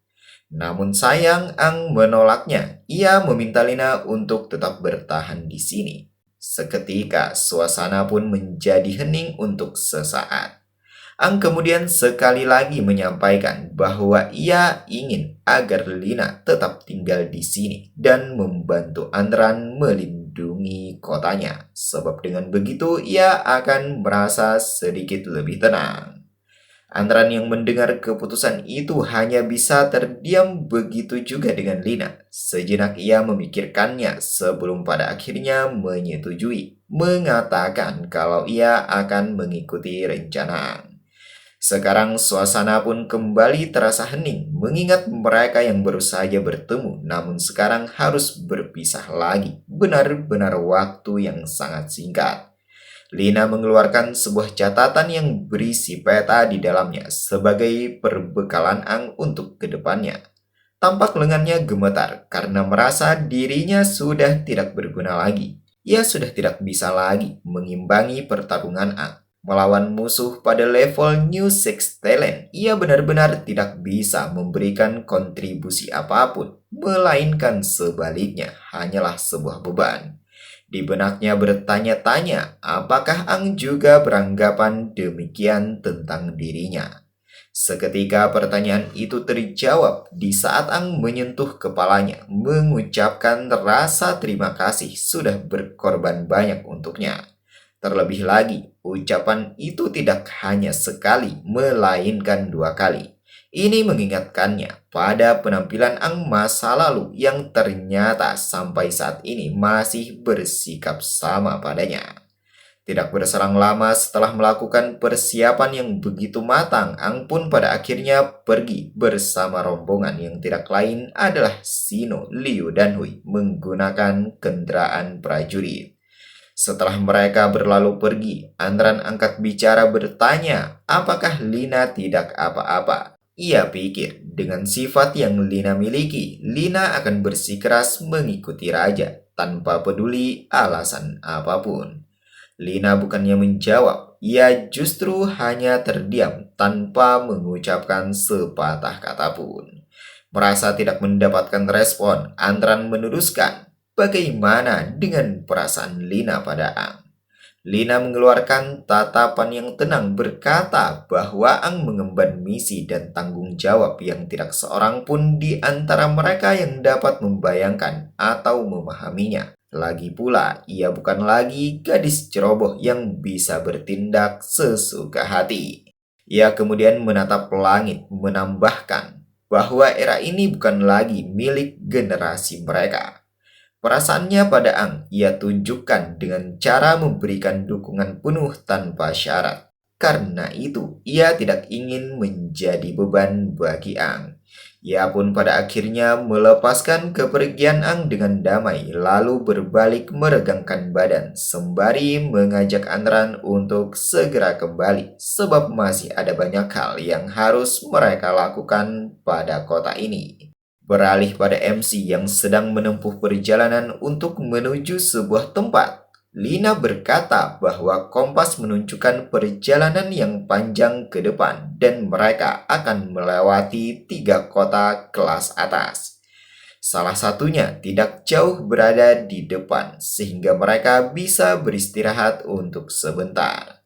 Namun sayang, Ang menolaknya. Ia meminta Lina untuk tetap bertahan di sini. Seketika, suasana pun menjadi hening untuk sesaat. Ang kemudian sekali lagi menyampaikan bahwa ia ingin agar Lina tetap tinggal di sini dan membantu Andran melindungi kotanya. Sebab dengan begitu ia akan merasa sedikit lebih tenang. Andran yang mendengar keputusan itu hanya bisa terdiam, begitu juga dengan Lina. Sejenak ia memikirkannya sebelum pada akhirnya menyetujui, mengatakan kalau ia akan mengikuti rencana. Sekarang suasana pun kembali terasa hening, mengingat mereka yang baru saja bertemu, namun sekarang harus berpisah lagi. Benar-benar waktu yang sangat singkat. Lina mengeluarkan sebuah catatan yang berisi peta di dalamnya sebagai perbekalan Ang untuk kedepannya. Tampak lengannya gemetar karena merasa dirinya sudah tidak berguna lagi. Ia sudah tidak bisa lagi mengimbangi pertarungan Ang. Melawan musuh pada level New Six Talent, ia benar-benar tidak bisa memberikan kontribusi apapun, melainkan sebaliknya hanyalah sebuah beban. Di benaknya bertanya-tanya, apakah Ang juga beranggapan demikian tentang dirinya? Seketika pertanyaan itu terjawab di saat Ang menyentuh kepalanya, mengucapkan rasa terima kasih sudah berkorban banyak untuknya. Terlebih lagi, ucapan itu tidak hanya sekali, melainkan 2 kali. Ini mengingatkannya pada penampilan Ang masa lalu yang ternyata sampai saat ini masih bersikap sama padanya. Tidak berselang lama setelah melakukan persiapan yang begitu matang, Ang pun pada akhirnya pergi bersama rombongan yang tidak lain adalah Sino, Liu, dan Hui menggunakan kendaraan prajurit. Setelah mereka berlalu pergi, Andran angkat bicara bertanya, apakah Lina tidak apa-apa? Ia pikir, dengan sifat yang Lina miliki, Lina akan bersikeras mengikuti raja, tanpa peduli alasan apapun. Lina bukannya menjawab, ia justru hanya terdiam tanpa mengucapkan sepatah kata pun. Merasa tidak mendapatkan respon, Andran meneruskan, bagaimana dengan perasaan Lina pada Ang? Lina mengeluarkan tatapan yang tenang berkata bahwa Ang mengemban misi dan tanggung jawab yang tidak seorang pun di antara mereka yang dapat membayangkan atau memahaminya. Lagi pula, ia bukan lagi gadis ceroboh yang bisa bertindak sesuka hati. Ia kemudian menatap langit, menambahkan bahwa era ini bukan lagi milik generasi mereka. Perasaannya pada Ang ia tunjukkan dengan cara memberikan dukungan penuh tanpa syarat. Karena itu, ia tidak ingin menjadi beban bagi Ang. Ia pun pada akhirnya melepaskan kepergian Ang dengan damai, lalu berbalik meregangkan badan, sembari mengajak Andran untuk segera kembali, sebab masih ada banyak hal yang harus mereka lakukan pada kota ini. Beralih pada MC yang sedang menempuh perjalanan untuk menuju sebuah tempat, Lina berkata bahwa kompas menunjukkan perjalanan yang panjang ke depan dan mereka akan melewati 3 kota kelas atas. Salah satunya tidak jauh berada di depan sehingga mereka bisa beristirahat untuk sebentar.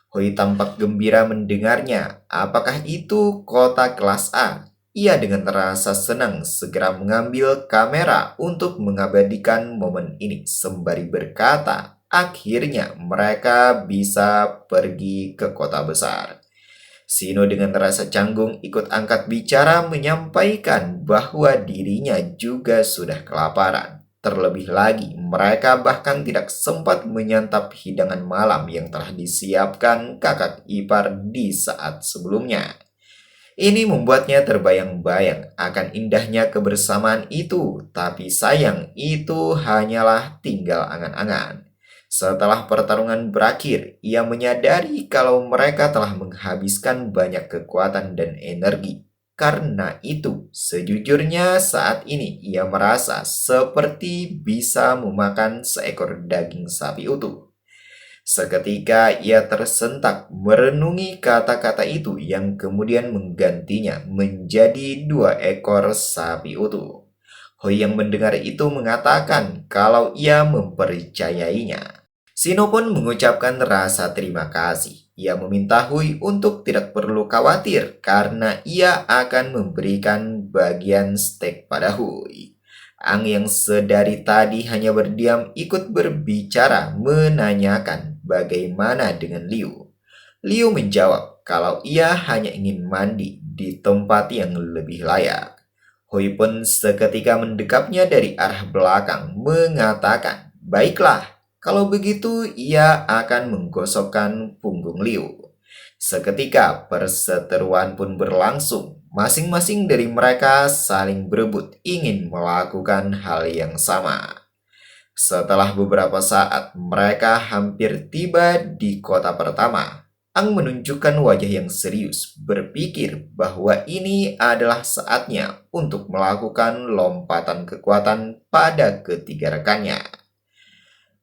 Hui tampak gembira mendengarnya. Apakah itu kota kelas A? Ia dengan rasa senang segera mengambil kamera untuk mengabadikan momen ini sembari berkata, akhirnya mereka bisa pergi ke kota besar. Sino dengan rasa canggung ikut angkat bicara menyampaikan bahwa dirinya juga sudah kelaparan. Terlebih lagi, mereka bahkan tidak sempat menyantap hidangan malam yang telah disiapkan kakak ipar di saat sebelumnya. Ini membuatnya terbayang-bayang akan indahnya kebersamaan itu, tapi sayang itu hanyalah tinggal angan-angan. Setelah pertarungan berakhir, ia menyadari kalau mereka telah menghabiskan banyak kekuatan dan energi. Karena itu, sejujurnya saat ini ia merasa seperti bisa memakan seekor daging sapi utuh. Seketika ia tersentak merenungi kata-kata itu yang kemudian menggantinya menjadi 2 ekor sapi utuh. Hoi yang mendengar itu mengatakan kalau ia mempercayainya. Sino pun mengucapkan rasa terima kasih. Ia meminta Hui untuk tidak perlu khawatir karena ia akan memberikan bagian steak pada Hui. Ang yang sedari tadi hanya berdiam ikut berbicara menanyakan bagaimana dengan Liu. Liu menjawab kalau ia hanya ingin mandi di tempat yang lebih layak. Hui pun seketika mendekapnya dari arah belakang mengatakan, baiklah, kalau begitu ia akan menggosokkan punggung Liu. Seketika perseteruan pun berlangsung. Masing-masing dari mereka saling berebut ingin melakukan hal yang sama. Setelah beberapa saat, mereka hampir tiba di kota pertama. Ang menunjukkan wajah yang serius, berpikir bahwa ini adalah saatnya untuk melakukan lompatan kekuatan pada ketiga rekannya.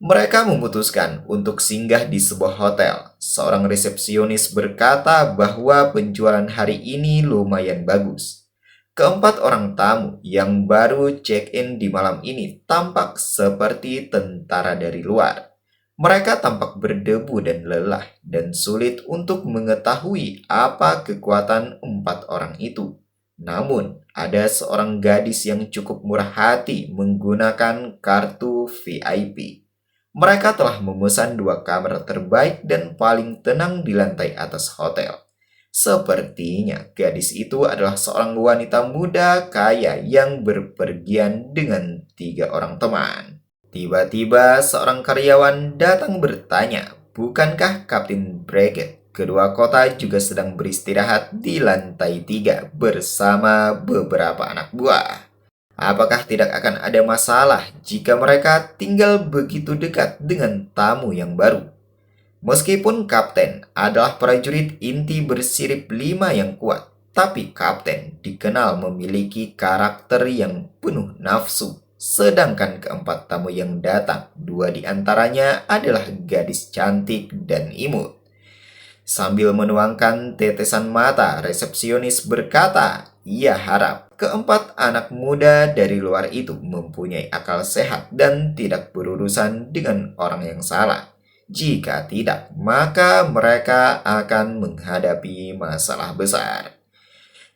Mereka memutuskan untuk singgah di sebuah hotel. Seorang resepsionis berkata bahwa penjualan hari ini lumayan bagus. Keempat orang tamu yang baru check-in di malam ini tampak seperti tentara dari luar. Mereka tampak berdebu dan lelah, dan sulit untuk mengetahui apa kekuatan empat orang itu. Namun, ada seorang gadis yang cukup murah hati menggunakan kartu VIP. Mereka telah memesan 2 kamar terbaik dan paling tenang di lantai atas hotel. Sepertinya gadis itu adalah seorang wanita muda kaya yang berpergian dengan 3 orang teman. Tiba-tiba seorang karyawan datang bertanya, "Bukankah Kapten Brackett? Kedua kota juga sedang beristirahat di lantai 3 bersama beberapa anak buah. Apakah tidak akan ada masalah jika mereka tinggal begitu dekat dengan tamu yang baru?" Meskipun kapten adalah prajurit inti bersirip 5 yang kuat, tapi kapten dikenal memiliki karakter yang penuh nafsu. Sedangkan keempat tamu yang datang, 2 di antaranya adalah gadis cantik dan imut. Sambil menuangkan tetesan mata, resepsionis berkata, ia harap keempat anak muda dari luar itu mempunyai akal sehat dan tidak berurusan dengan orang yang salah. Jika tidak, maka mereka akan menghadapi masalah besar.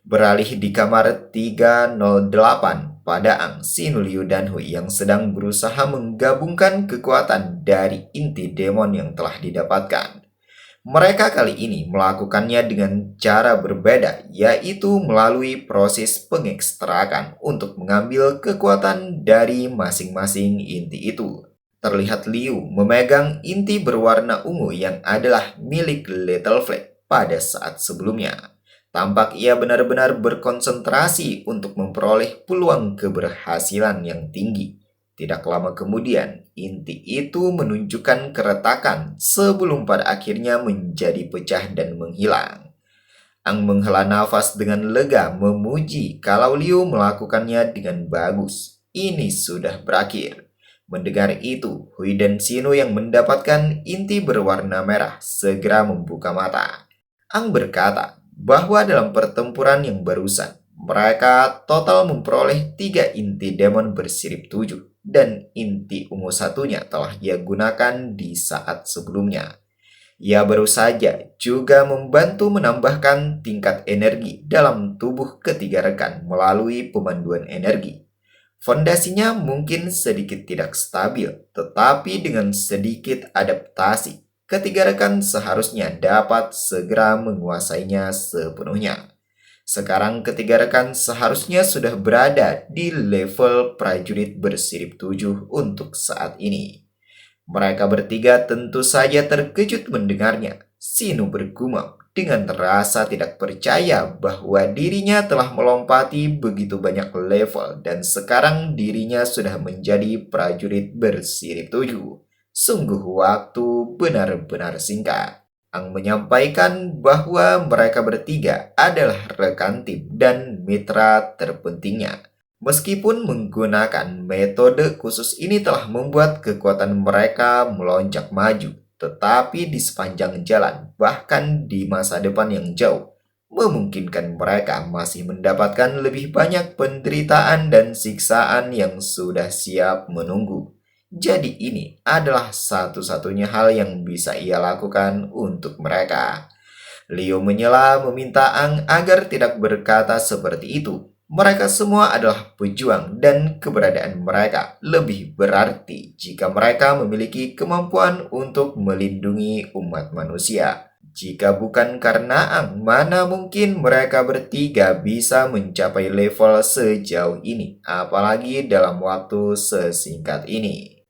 Beralih di kamar 308, pada Ang Sin Liu dan Hui yang sedang berusaha menggabungkan kekuatan dari inti demon yang telah didapatkan. Mereka kali ini melakukannya dengan cara berbeda, yaitu melalui proses pengekstrakan untuk mengambil kekuatan dari masing-masing inti itu. Terlihat Liu memegang inti berwarna ungu yang adalah milik Little Flag pada saat sebelumnya. Tampak ia benar-benar berkonsentrasi untuk memperoleh peluang keberhasilan yang tinggi. Tidak lama kemudian, inti itu menunjukkan keretakan sebelum pada akhirnya menjadi pecah dan menghilang. Ang menghela nafas dengan lega memuji kalau Liu melakukannya dengan bagus. Ini sudah berakhir. Mendengar itu, Hui dan Sino yang mendapatkan inti berwarna merah segera membuka mata. Ang berkata bahwa dalam pertempuran yang barusan, mereka total memperoleh 3 inti demon bersirip 7 dan inti ungu satunya telah ia gunakan di saat sebelumnya. Ia baru saja juga membantu menambahkan tingkat energi dalam tubuh ketiga rekan melalui pemanduan energi. Fondasinya mungkin sedikit tidak stabil, tetapi dengan sedikit adaptasi, ketiga rekan seharusnya dapat segera menguasainya sepenuhnya. Sekarang ketiga rekan seharusnya sudah berada di level prajurit bersirip 7 untuk saat ini. Mereka bertiga tentu saja terkejut mendengarnya. Sinu bergumam dengan rasa tidak percaya bahwa dirinya telah melompati begitu banyak level dan sekarang dirinya sudah menjadi prajurit bersirip 7. Sungguh waktu benar-benar singkat. Ang menyampaikan bahwa mereka bertiga adalah rekan tim dan mitra terpentingnya. Meskipun menggunakan metode khusus ini telah membuat kekuatan mereka melonjak maju, tetapi di sepanjang jalan, bahkan di masa depan yang jauh, memungkinkan mereka masih mendapatkan lebih banyak penderitaan dan siksaan yang sudah siap menunggu. Jadi ini adalah satu-satunya hal yang bisa ia lakukan untuk mereka. Leo menyela meminta Ang agar tidak berkata seperti itu. Mereka semua adalah pejuang dan keberadaan mereka lebih berarti jika mereka memiliki kemampuan untuk melindungi umat manusia. Jika bukan karena Ang, mana mungkin mereka bertiga bisa mencapai level sejauh ini, apalagi dalam waktu sesingkat ini.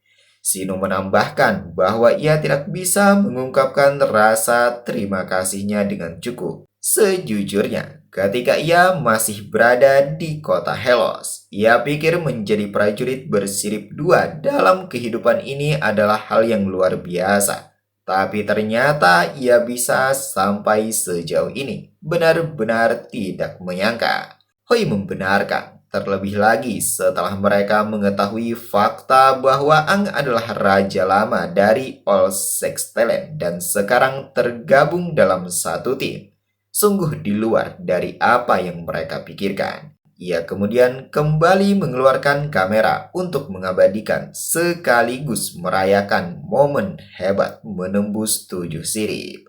Sino menambahkan bahwa ia tidak bisa mengungkapkan rasa terima kasihnya dengan cukup. Sejujurnya, ketika ia masih berada di kota Helos, ia pikir menjadi prajurit bersirip 2 dalam kehidupan ini adalah hal yang luar biasa. Tapi ternyata ia bisa sampai sejauh ini. Benar-benar tidak menyangka. Hoi membenarkan Terlebih lagi setelah mereka mengetahui fakta bahwa Ang adalah raja lama dari All Sex Talent dan sekarang tergabung dalam satu tim. Sungguh di luar dari apa yang mereka pikirkan. Ia kemudian kembali mengeluarkan kamera untuk mengabadikan sekaligus merayakan momen hebat menembus 7 sirip.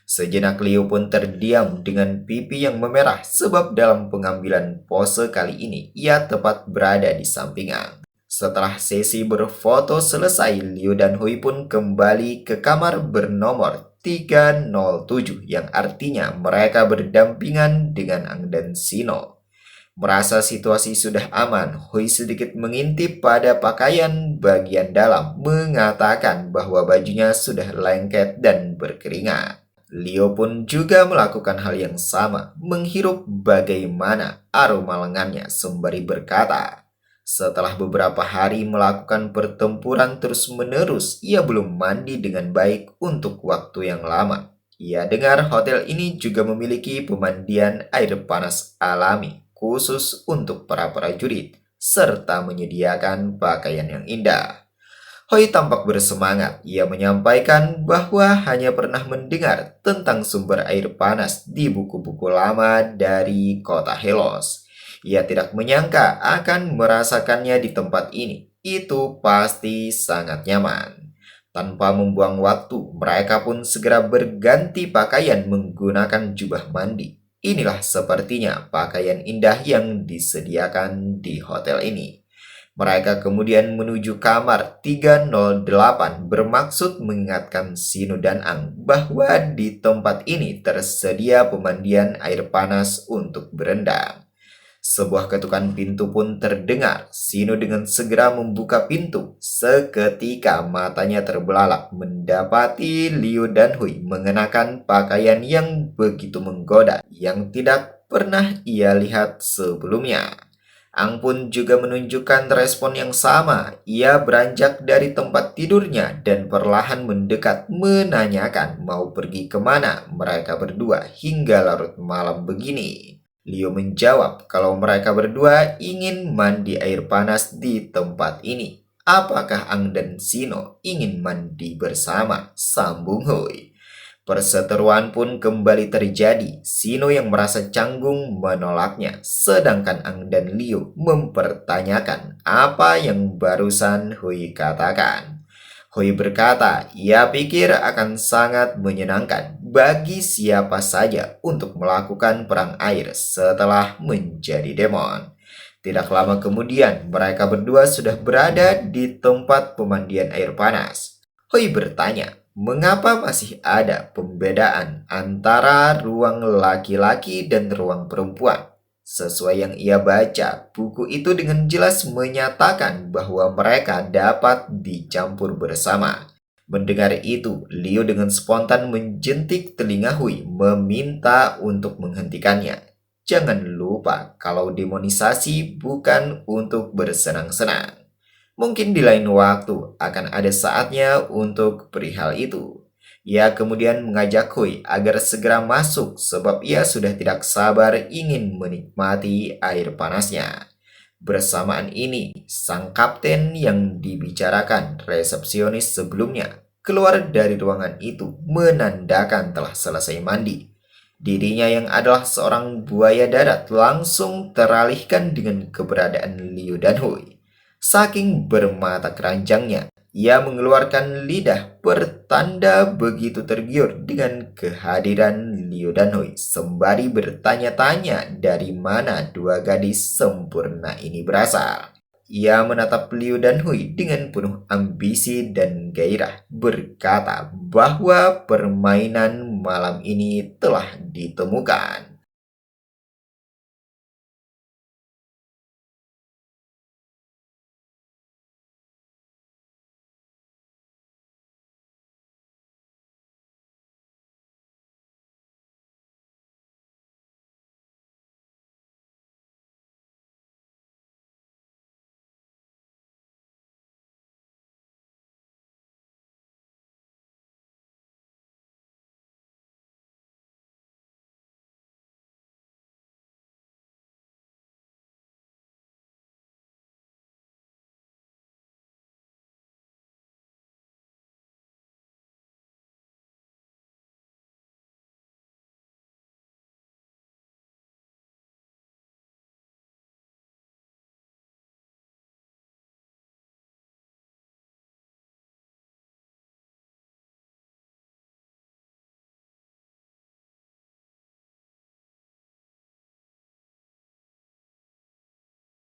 Sejenak Leo pun terdiam dengan pipi yang memerah sebab dalam pengambilan pose kali ini ia tepat berada di samping Ang. Setelah sesi berfoto selesai, Leo dan Hui pun kembali ke kamar bernomor 307 yang artinya mereka berdampingan dengan Ang dan Sino. Merasa situasi sudah aman, Hui sedikit mengintip pada pakaian bagian dalam, mengatakan bahwa bajunya sudah lengket dan berkeringat. Leo pun juga melakukan hal yang sama, menghirup bagaimana aroma lengannya sembari berkata, setelah beberapa hari melakukan pertempuran terus-menerus, ia belum mandi dengan baik untuk waktu yang lama. Ia dengar hotel ini juga memiliki pemandian air panas alami khusus untuk para prajurit, serta menyediakan pakaian yang indah. Hoi tampak bersemangat. Ia menyampaikan bahwa hanya pernah mendengar tentang sumber air panas di buku-buku lama dari kota Helos. Ia tidak menyangka akan merasakannya di tempat ini. Itu pasti sangat nyaman. Tanpa membuang waktu, mereka pun segera berganti pakaian menggunakan jubah mandi. Inilah sepertinya pakaian indah yang disediakan di hotel ini. Mereka kemudian menuju kamar 308 bermaksud mengingatkan Sino dan Ang bahwa di tempat ini tersedia pemandian air panas untuk berendam. Sebuah ketukan pintu pun terdengar. Sino dengan segera membuka pintu. Seketika matanya terbelalak mendapati Liu dan Hui mengenakan pakaian yang begitu menggoda yang tidak pernah ia lihat sebelumnya. Ang pun juga menunjukkan respon yang sama. Ia beranjak dari tempat tidurnya dan perlahan mendekat menanyakan mau pergi kemana mereka berdua hingga larut malam begini. Leo menjawab kalau mereka berdua ingin mandi air panas di tempat ini. Apakah Ang dan Sino ingin mandi bersama? Sambung Hui. Perseteruan pun kembali terjadi. Sino yang merasa canggung menolaknya, sedangkan Ang dan Liu mempertanyakan apa yang barusan Hui katakan. Hui berkata, ia pikir akan sangat menyenangkan bagi siapa saja untuk melakukan perang air setelah menjadi demon. Tidak lama kemudian, mereka berdua sudah berada di tempat pemandian air panas. Hui bertanya, mengapa masih ada pembedaan antara ruang laki-laki dan ruang perempuan? Sesuai yang ia baca, buku itu dengan jelas menyatakan bahwa mereka dapat dicampur bersama. Mendengar itu, Liu dengan spontan menjentik telinga Hui, meminta untuk menghentikannya. Jangan lupa kalau demonisasi bukan untuk bersenang-senang. Mungkin di lain waktu akan ada saatnya untuk perihal itu. Ia kemudian mengajak Hui agar segera masuk sebab ia sudah tidak sabar ingin menikmati air panasnya. Bersamaan ini, sang kapten yang dibicarakan resepsionis sebelumnya keluar dari ruangan itu menandakan telah selesai mandi. Dirinya yang adalah seorang buaya darat langsung teralihkan dengan keberadaan Liu dan Hui. Saking bermata keranjangnya, ia mengeluarkan lidah pertanda begitu tergiur dengan kehadiran Liu dan Hui sembari bertanya-tanya dari mana dua gadis sempurna ini berasal. Ia menatap Liu dan Hui dengan penuh ambisi dan gairah, berkata bahwa permainan malam ini telah ditemukan.